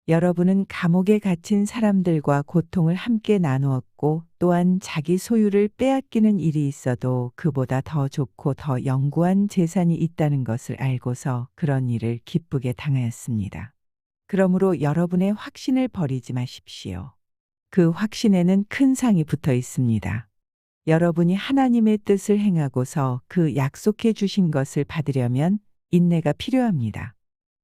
여러분은 감옥에 갇힌 사람들과 고통을 함께 나누었고 또한 자기 소유를 빼앗기는 일이 있어도 그보다 더 좋고 더 영구한 재산이 있다는 것을 알고서 그런 일을 기쁘게 당하였습니다. 그러므로 여러분의 확신을 버리지 마십시오. 그 확신에는 큰 상이 붙어 있습니다. 여러분이 하나님의 뜻을 행하고서 그 약속해 주신 것을 받으려면 인내가 필요합니다.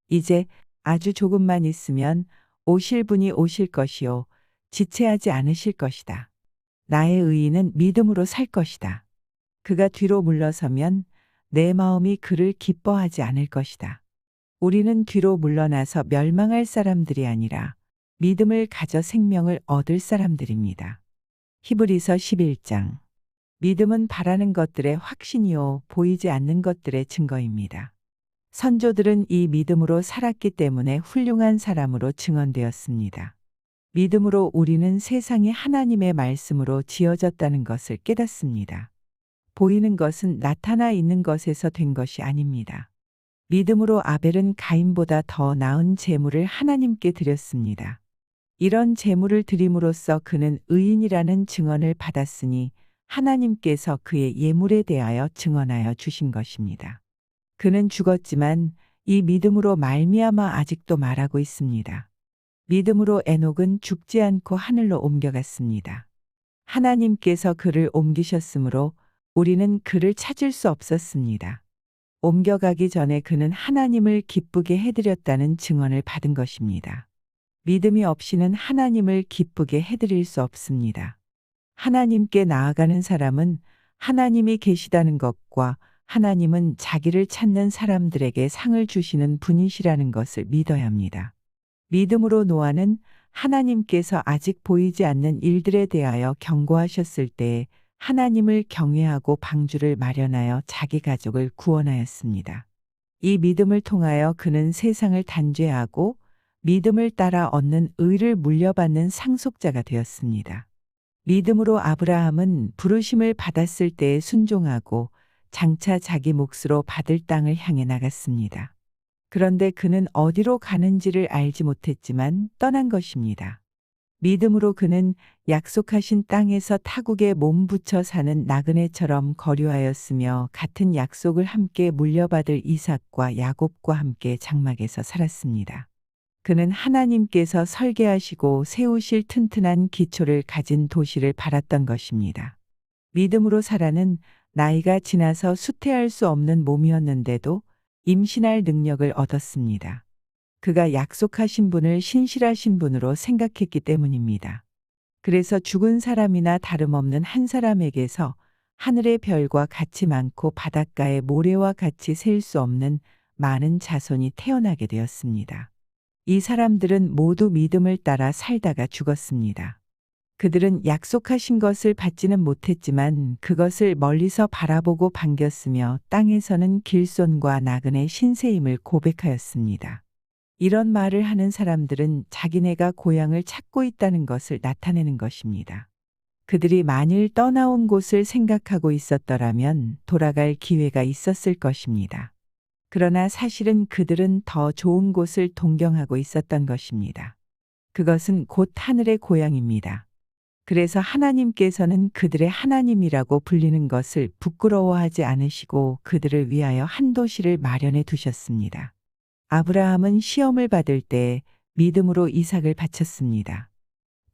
이제 아주 조금만 있으면 오실 분이 오실 것이요 지체하지 않으실 것이다. 나의 의인은 믿음으로 살 것이다. 그가 뒤로 물러서면 내 마음이 그를 기뻐하지 않을 것이다. 우리는 뒤로 물러나서 멸망할 사람들이 아니라 믿음을 가져 생명을 얻을 사람들입니다. 히브리서 11장. 믿음은 바라는 것들의 확신이요 보이지 않는 것들의 증거입니다. 선조들은 이 믿음으로 살았기 때문에 훌륭한 사람으로 증언되었습니다. 믿음으로 우리는 세상이 하나님의 말씀으로 지어졌다는 것을 깨닫습니다. 보이는 것은 나타나 있는 것에서 된 것이 아닙니다. 믿음으로 아벨은 가인보다 더 나은 제물을 하나님께 드렸습니다. 이런 제물을 드림으로써 그는 의인이라는 증언을 받았으니 하나님께서 그의 예물에 대하여 증언하여 주신 것입니다. 그는 죽었지만 이 믿음으로 말미암아 아직도 말하고 있습니다. 믿음으로 에녹은 죽지 않고 하늘로 옮겨갔습니다. 하나님께서 그를 옮기셨으므로 우리는 그를 찾을 수 없었습니다. 옮겨가기 전에 그는 하나님을 기쁘게 해드렸다는 증언을 받은 것입니다. 믿음이 없이는 하나님을 기쁘게 해드릴 수 없습니다. 하나님께 나아가는 사람은 하나님이 계시다는 것과 하나님은 자기를 찾는 사람들에게 상을 주시는 분이시라는 것을 믿어야 합니다. 믿음으로 노아는 하나님께서 아직 보이지 않는 일들에 대하여 경고하셨을 때에 하나님을 경외하고 방주를 마련하여 자기 가족을 구원하였습니다. 이 믿음을 통하여 그는 세상을 단죄하고 믿음을 따라 얻는 의를 물려받는 상속자가 되었습니다. 믿음으로 아브라함은 부르심을 받았을 때에 순종하고 장차 자기 몫으로 받을 땅을 향해 나갔습니다. 그런데 그는 어디로 가는지를 알지 못했지만 떠난 것입니다. 믿음으로 그는 약속하신 땅에서 타국에 몸 붙여 사는 나그네처럼 거류하였으며 같은 약속을 함께 물려받을 이삭과 야곱과 함께 장막에서 살았습니다. 그는 하나님께서 설계하시고 세우실 튼튼한 기초를 가진 도시를 바랐던 것입니다. 믿음으로 사라는 나이가 지나서 수태할 수 없는 몸이었는데도 임신할 능력을 얻었습니다. 그가 약속하신 분을 신실하신 분으로 생각했기 때문입니다. 그래서 죽은 사람이나 다름없는 한 사람에게서 하늘의 별과 같이 많고 바닷가의 모래와 같이 셀 수 없는 많은 자손이 태어나게 되었습니다. 이 사람들은 모두 믿음을 따라 살다가 죽었습니다. 그들은 약속하신 것을 받지는 못했지만 그것을 멀리서 바라보고 반겼으며 땅에서는 길손과 나그네 신세임을 고백하였습니다. 이런 말을 하는 사람들은 자기네가 고향을 찾고 있다는 것을 나타내는 것입니다. 그들이 만일 떠나온 곳을 생각하고 있었더라면 돌아갈 기회가 있었을 것입니다. 그러나 사실은 그들은 더 좋은 곳을 동경하고 있었던 것입니다. 그것은 곧 하늘의 고향입니다. 그래서 하나님께서는 그들의 하나님이라고 불리는 것을 부끄러워하지 않으시고 그들을 위하여 한 도시를 마련해 두셨습니다. 아브라함은 시험을 받을 때 믿음으로 이삭을 바쳤습니다.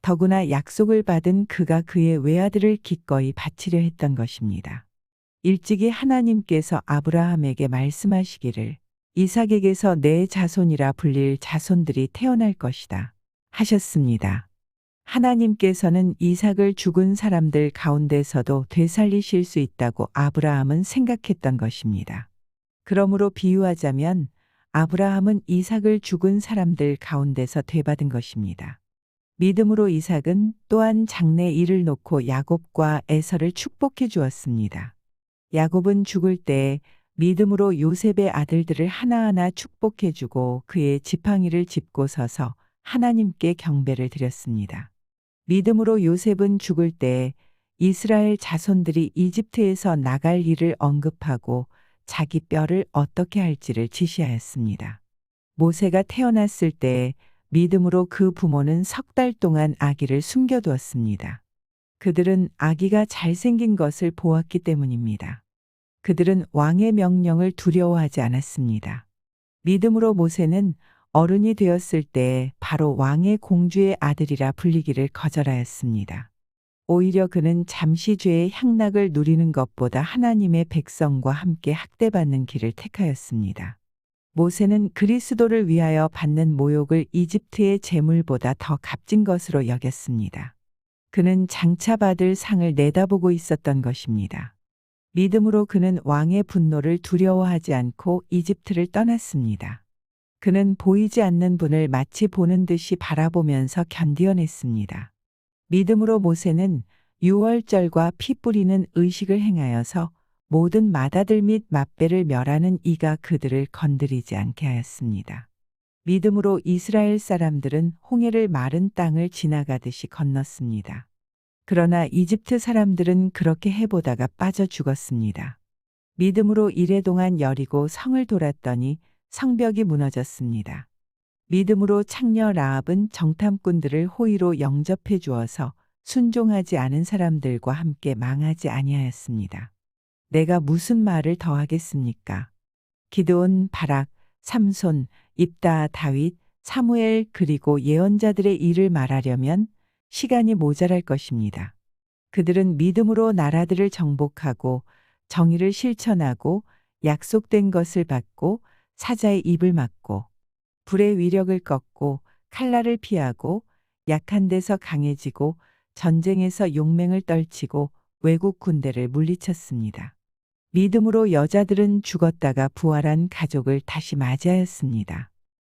더구나 약속을 받은 그가 그의 외아들을 기꺼이 바치려 했던 것입니다. 일찍이 하나님께서 아브라함에게 말씀하시기를 이삭에게서 내 자손이라 불릴 자손들이 태어날 것이다 하셨습니다. 하나님께서는 이삭을 죽은 사람들 가운데서도 되살리실 수 있다고 아브라함은 생각했던 것입니다. 그러므로 비유하자면 아브라함은 이삭을 죽은 사람들 가운데서 되받은 것입니다. 믿음으로 이삭은 또한 장래 일을 놓고 야곱과 에서를 축복해 주었습니다. 야곱은 죽을 때 믿음으로 요셉의 아들들을 하나하나 축복해 주고 그의 지팡이를 짚고 서서 하나님께 경배를 드렸습니다. 믿음으로 요셉은 죽을 때 이스라엘 자손들이 이집트에서 나갈 일을 언급하고 자기 뼈를 어떻게 할지를 지시하였습니다. 모세가 태어났을 때 믿음으로 그 부모는 석 달 동안 아기를 숨겨두었습니다. 그들은 아기가 잘생긴 것을 보았기 때문입니다. 그들은 왕의 명령을 두려워하지 않았습니다. 믿음으로 모세는 어른이 되었을 때 바로 왕의 공주의 아들이라 불리기를 거절하였습니다. 오히려 그는 잠시 죄의 향락을 누리는 것보다 하나님의 백성과 함께 학대받는 길을 택하였습니다. 모세는 그리스도를 위하여 받는 모욕을 이집트의 재물보다 더 값진 것으로 여겼습니다. 그는 장차 받을 상을 내다보고 있었던 것입니다. 믿음으로 그는 왕의 분노를 두려워하지 않고 이집트를 떠났습니다. 그는 보이지 않는 분을 마치 보는 듯이 바라보면서 견디어냈습니다. 믿음으로 모세는 유월절과 피 뿌리는 의식을 행하여서 모든 맏아들 및 맏배를 멸하는 이가 그들을 건드리지 않게 하였습니다. 믿음으로 이스라엘 사람들은 홍해를 마른 땅을 지나가듯이 건넜습니다. 그러나 이집트 사람들은 그렇게 해보다가 빠져 죽었습니다. 믿음으로 이레 동안 여리고 성을 돌았더니 성벽이 무너졌습니다. 믿음으로 창녀 라합은 정탐꾼들을 호의로 영접해 주어서 순종하지 않은 사람들과 함께 망하지 아니하였습니다. 내가 무슨 말을 더하겠습니까? 기드온, 바락, 삼손, 입다, 다윗, 사무엘 그리고 예언자들의 일을 말하려면 시간이 모자랄 것입니다. 그들은 믿음으로 나라들을 정복하고 정의를 실천하고 약속된 것을 받고 사자의 입을 막고 불의 위력을 꺾고 칼날을 피하고 약한 데서 강해지고 전쟁에서 용맹을 떨치고 외국 군대를 물리쳤습니다. 믿음으로 여자들은 죽었다가 부활한 가족을 다시 맞이하였습니다.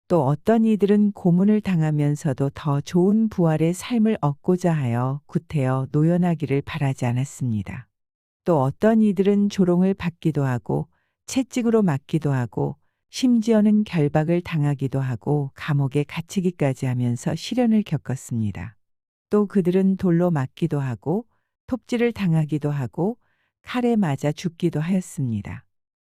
또 어떤 이들은 고문을 당하면서도 더 좋은 부활의 삶을 얻고자 하여 구태여 노연하기를 바라지 않았습니다. 또 어떤 이들은 조롱을 받기도 하고 채찍으로 맞기도 하고 심지어는 결박을 당하기도 하고 감옥에 갇히기까지 하면서 시련을 겪었습니다. 또 그들은 돌로 맞기도 하고 톱질을 당하기도 하고 칼에 맞아 죽기도 하였습니다.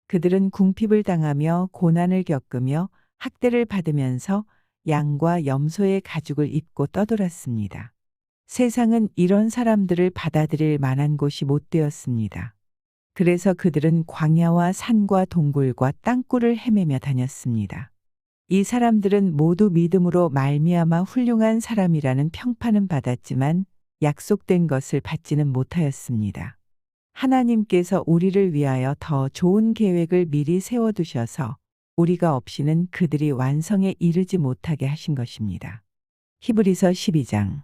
그들은 궁핍을 당하며 고난을 겪으며 학대를 받으면서 양과 염소의 가죽을 입고 떠돌았습니다. 세상은 이런 사람들을 받아들일 만한 곳이 못 되었습니다. 그래서 그들은 광야와 산과 동굴과 땅굴을 헤매며 다녔습니다. 이 사람들은 모두 믿음으로 말미암아 훌륭한 사람이라는 평판은 받았지만 약속된 것을 받지는 못하였습니다. 하나님께서 우리를 위하여 더 좋은 계획을 미리 세워두셔서 우리가 없이는 그들이 완성에 이르지 못하게 하신 것입니다. 히브리서 12장.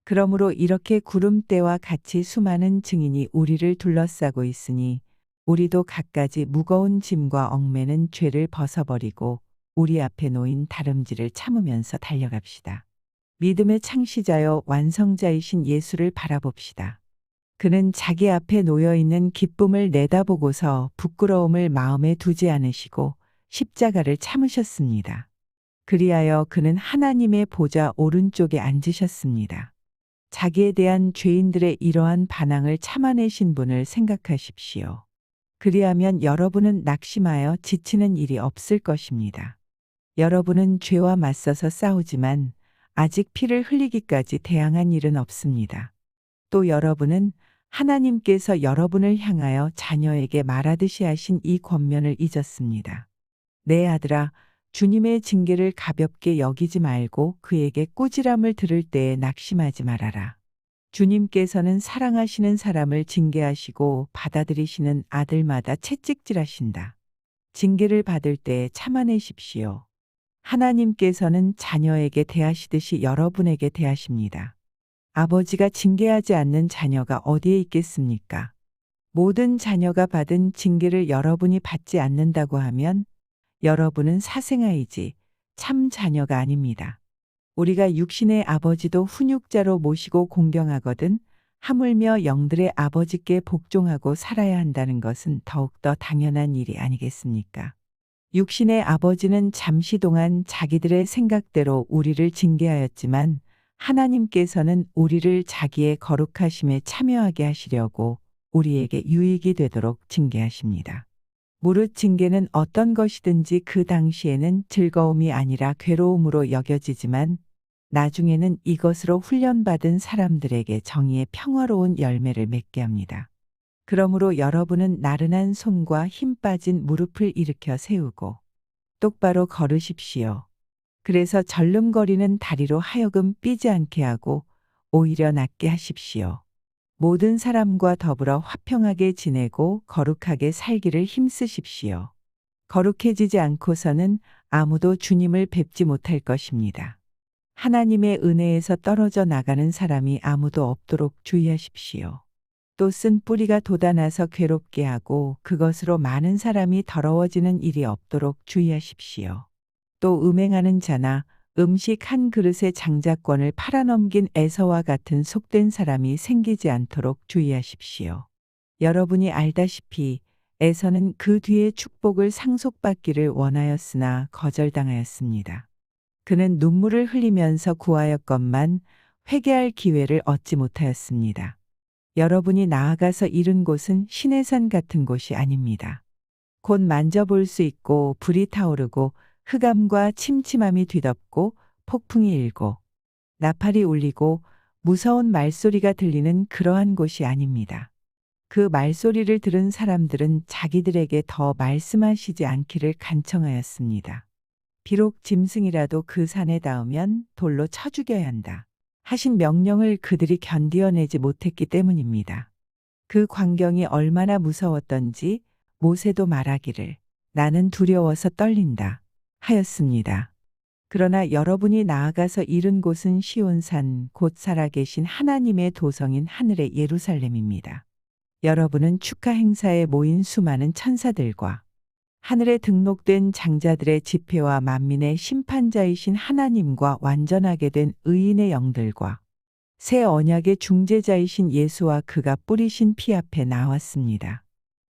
그러므로 이렇게 구름대와 같이 수많은 증인이 우리를 둘러싸고 있으니 우리도 갖가지 무거운 짐과 얽매는 죄를 벗어버리고 우리 앞에 놓인 다름질을 참으면서 달려갑시다. 믿음의 창시자여 완성자이신 예수를 바라봅시다. 그는 자기 앞에 놓여있는 기쁨을 내다보고서 부끄러움을 마음에 두지 않으시고 십자가를 참으셨습니다. 그리하여 그는 하나님의 보좌 오른쪽에 앉으셨습니다. 자기에 대한 죄인들의 이러한 반항을 참아내신 분을 생각하십시오. 그리하면 여러분은 낙심하여 지치는 일이 없을 것입니다. 여러분은 죄와 맞서서 싸우지만 아직 피를 흘리기까지 대항한 일은 없습니다. 또 여러분은 하나님께서 여러분을 향하여 자녀에게 말하듯이 하신 이 권면을 잊었습니다. 내 아들아, 주님의 징계를 가볍게 여기지 말고 그에게 꾸지람을 들을 때에 낙심하지 말아라. 주님께서는 사랑하시는 사람을 징계하시고 받아들이시는 아들마다 채찍질하신다. 징계를 받을 때 참아내십시오. 하나님께서는 자녀에게 대하시듯이 여러분에게 대하십니다. 아버지가 징계하지 않는 자녀가 어디에 있겠습니까? 모든 자녀가 받은 징계를 여러분이 받지 않는다고 하면 여러분은 사생아이지 참 자녀가 아닙니다. 우리가 육신의 아버지도 훈육자로 모시고 공경하거든 하물며 영들의 아버지께 복종하고 살아야 한다는 것은 더욱더 당연한 일이 아니겠습니까? 육신의 아버지는 잠시 동안 자기들의 생각대로 우리를 징계하였지만 하나님께서는 우리를 자기의 거룩하심에 참여하게 하시려고 우리에게 유익이 되도록 징계하십니다. 무릇 징계는 어떤 것이든지 그 당시에는 즐거움이 아니라 괴로움으로 여겨지지만 나중에는 이것으로 훈련받은 사람들에게 정의의 평화로운 열매를 맺게 합니다. 그러므로 여러분은 나른한 손과 힘 빠진 무릎을 일으켜 세우고 똑바로 걸으십시오. 그래서 절름거리는 다리로 하여금 삐지 않게 하고 오히려 낫게 하십시오. 모든 사람과 더불어 화평하게 지내고 거룩하게 살기를 힘쓰십시오. 거룩해지지 않고서는 아무도 주님을 뵙지 못할 것입니다. 하나님의 은혜에서 떨어져 나가는 사람이 아무도 없도록 주의하십시오. 또 쓴 뿌리가 돋아나서 괴롭게 하고 그것으로 많은 사람이 더러워지는 일이 없도록 주의하십시오. 또 음행하는 자나 음식 한 그릇의 장자권을 팔아넘긴 에서와 같은 속된 사람이 생기지 않도록 주의하십시오. 여러분이 알다시피 에서는 그 뒤에 축복을 상속받기를 원하였으나 거절당하였습니다. 그는 눈물을 흘리면서 구하였건만 회개할 기회를 얻지 못하였습니다. 여러분이 나아가서 이른 곳은 신의 산 같은 곳이 아닙니다. 곧 만져볼 수 있고 불이 타오르고 흑암과 침침함이 뒤덮고 폭풍이 일고 나팔이 울리고 무서운 말소리가 들리는 그러한 곳이 아닙니다. 그 말소리를 들은 사람들은 자기들에게 더 말씀하시지 않기를 간청하였습니다. 비록 짐승이라도 그 산에 닿으면 돌로 쳐 죽여야 한다 하신 명령을 그들이 견디어내지 못했기 때문입니다. 그 광경이 얼마나 무서웠던지 모세도 말하기를 나는 두려워서 떨린다 하였습니다. 그러나 여러분이 나아가서 이른 곳은 시온산 곧 살아계신 하나님의 도성인 하늘의 예루살렘입니다. 여러분은 축하 행사에 모인 수많은 천사들과 하늘에 등록된 장자들의 집회와 만민의 심판자이신 하나님과 완전하게 된 의인의 영들과 새 언약의 중재자이신 예수와 그가 뿌리신 피 앞에 나왔습니다.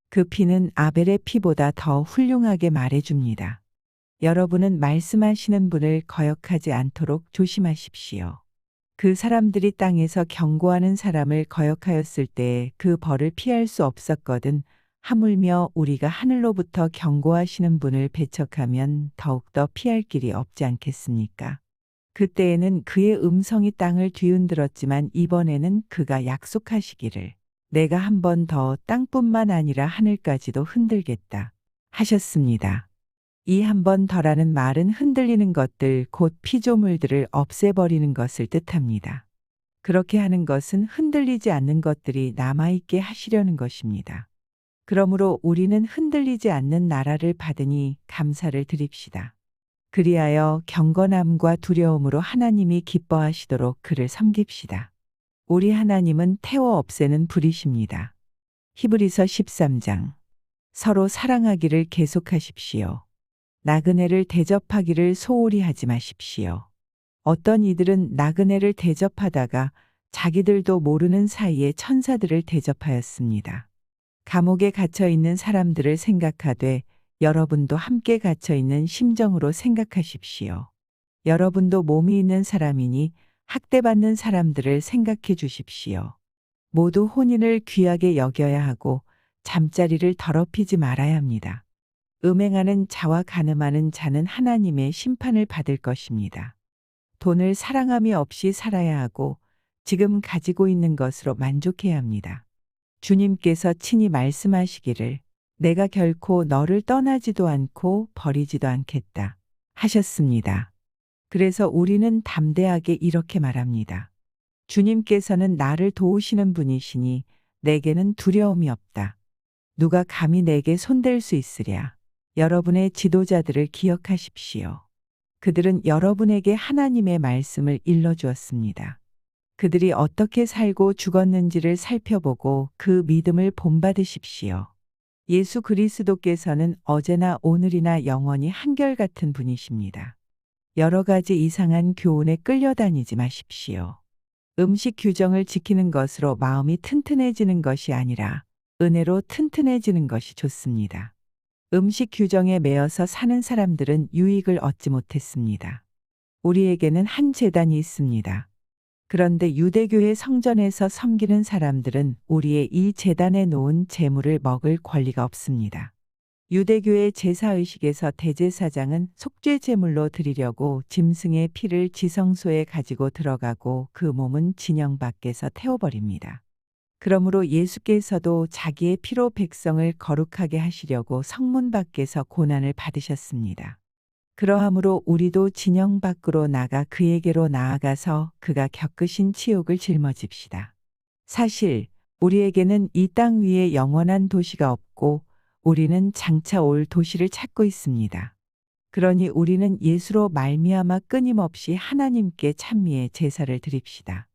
그 피는 아벨의 피보다 더 훌륭하게 말해줍니다. 여러분은 말씀하시는 분을 거역하지 않도록 조심하십시오. 그 사람들이 땅에서 경고하는 사람을 거역하였을 때 그 벌을 피할 수 없었거든 하물며 우리가 하늘로부터 경고하시는 분을 배척하면 더욱더 피할 길이 없지 않겠습니까? 그때에는 그의 음성이 땅을 뒤흔들었지만 이번에는 그가 약속하시기를 내가 한 번 더 땅뿐만 아니라 하늘까지도 흔들겠다 하셨습니다. 이 한 번 더라는 말은 흔들리는 것들 곧 피조물들을 없애버리는 것을 뜻합니다. 그렇게 하는 것은 흔들리지 않는 것들이 남아있게 하시려는 것입니다. 그러므로 우리는 흔들리지 않는 나라를 받으니 감사를 드립시다. 그리하여 경건함과 두려움으로 하나님이 기뻐하시도록 그를 섬깁시다. 우리 하나님은 태워 없애는 불이십니다. 히브리서 13장. 서로 사랑하기를 계속하십시오. 나그네를 대접하기를 소홀히 하지 마십시오. 어떤 이들은 나그네를 대접하다가 자기들도 모르는 사이에 천사들을 대접하였습니다. 감옥에 갇혀 있는 사람들을 생각하되 여러분도 함께 갇혀 있는 심정으로 생각하십시오. 여러분도 몸이 있는 사람이니 학대받는 사람들을 생각해 주십시오. 모두 혼인을 귀하게 여겨야 하고 잠자리를 더럽히지 말아야 합니다. 음행하는 자와 간음하는 자는 하나님의 심판을 받을 것입니다. 돈을 사랑함이 없이 살아야 하고 지금 가지고 있는 것으로 만족해야 합니다. 주님께서 친히 말씀하시기를 내가 결코 너를 떠나지도 않고 버리지도 않겠다 하셨습니다. 그래서 우리는 담대하게 이렇게 말합니다. 주님께서는 나를 도우시는 분이시니 내게는 두려움이 없다. 누가 감히 내게 손댈 수 있으랴. 여러분의 지도자들을 기억하십시오. 그들은 여러분에게 하나님의 말씀을 일러주었습니다. 그들이 어떻게 살고 죽었는지를 살펴보고 그 믿음을 본받으십시오. 예수 그리스도께서는 어제나 오늘이나 영원히 한결같은 분이십니다. 여러 가지 이상한 교훈에 끌려다니지 마십시오. 음식 규정을 지키는 것으로 마음이 튼튼해지는 것이 아니라 은혜로 튼튼해지는 것이 좋습니다. 음식 규정에 매여서 사는 사람들은 유익을 얻지 못했습니다. 우리에게는 한 제단이 있습니다. 그런데 유대교의 성전에서 섬기는 사람들은 우리의 이 제단에 놓은 제물을 먹을 권리가 없습니다. 유대교의 제사의식에서 대제사장은 속죄 제물로 드리려고 짐승의 피를 지성소에 가지고 들어가고 그 몸은 진영 밖에서 태워버립니다. 그러므로 예수께서도 자기의 피로 백성을 거룩하게 하시려고 성문 밖에서 고난을 받으셨습니다. 그러하므로 우리도 진영 밖으로 나가 그에게로 나아가서 그가 겪으신 치욕을 짊어집시다. 사실 우리에게는 이 땅 위에 영원한 도시가 없고 우리는 장차 올 도시를 찾고 있습니다. 그러니 우리는 예수로 말미암아 끊임없이 하나님께 찬미의 제사를 드립시다.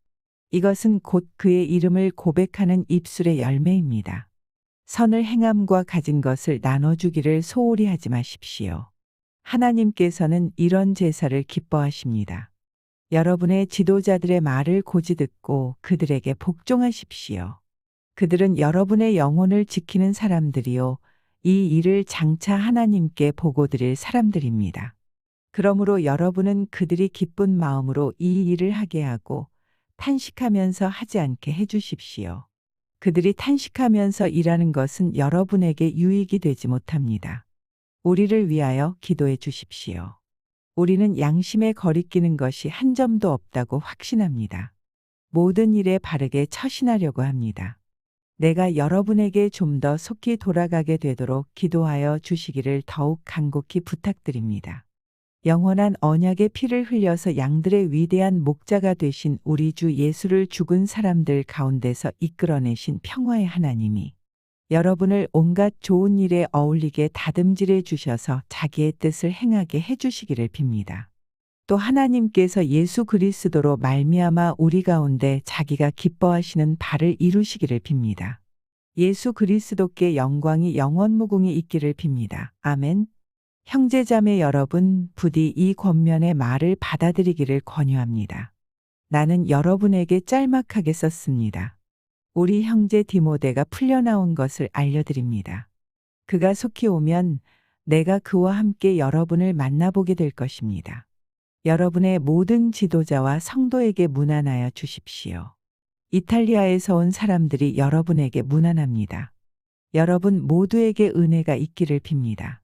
이것은 곧 그의 이름을 고백하는 입술의 열매입니다. 선을 행함과 가진 것을 나눠주기를 소홀히 하지 마십시오. 하나님께서는 이런 제사를 기뻐하십니다. 여러분의 지도자들의 말을 고지 듣고 그들에게 복종하십시오. 그들은 여러분의 영혼을 지키는 사람들이요. 이 일을 장차 하나님께 보고 드릴 사람들입니다. 그러므로 여러분은 그들이 기쁜 마음으로 이 일을 하게 하고 탄식하면서 하지 않게 해주십시오. 그들이 탄식하면서 일하는 것은 여러분에게 유익이 되지 못합니다. 우리를 위하여 기도해 주십시오. 우리는 양심에 거리끼는 것이 한 점도 없다고 확신합니다. 모든 일에 바르게 처신하려고 합니다. 내가 여러분에게 좀 더 속히 돌아가게 되도록 기도하여 주시기를 더욱 간곡히 부탁드립니다. 영원한 언약의 피를 흘려서 양들의 위대한 목자가 되신 우리 주 예수를 죽은 사람들 가운데서 이끌어내신 평화의 하나님이 여러분을 온갖 좋은 일에 어울리게 다듬질해 주셔서 자기의 뜻을 행하게 해주시기를 빕니다. 또 하나님께서 예수 그리스도로 말미암아 우리 가운데 자기가 기뻐하시는 바를 이루시기를 빕니다. 예수 그리스도께 영광이 영원무궁히 있기를 빕니다. 아멘. 형제자매 여러분, 부디 이 권면의 말을 받아들이기를 권유합니다. 나는 여러분에게 짤막하게 썼습니다. 우리 형제 디모데가 풀려나온 것을 알려드립니다. 그가 속히 오면 내가 그와 함께 여러분을 만나보게 될 것입니다. 여러분의 모든 지도자와 성도에게 문안하여 주십시오. 이탈리아에서 온 사람들이 여러분에게 문안합니다. 여러분 모두에게 은혜가 있기를 빕니다.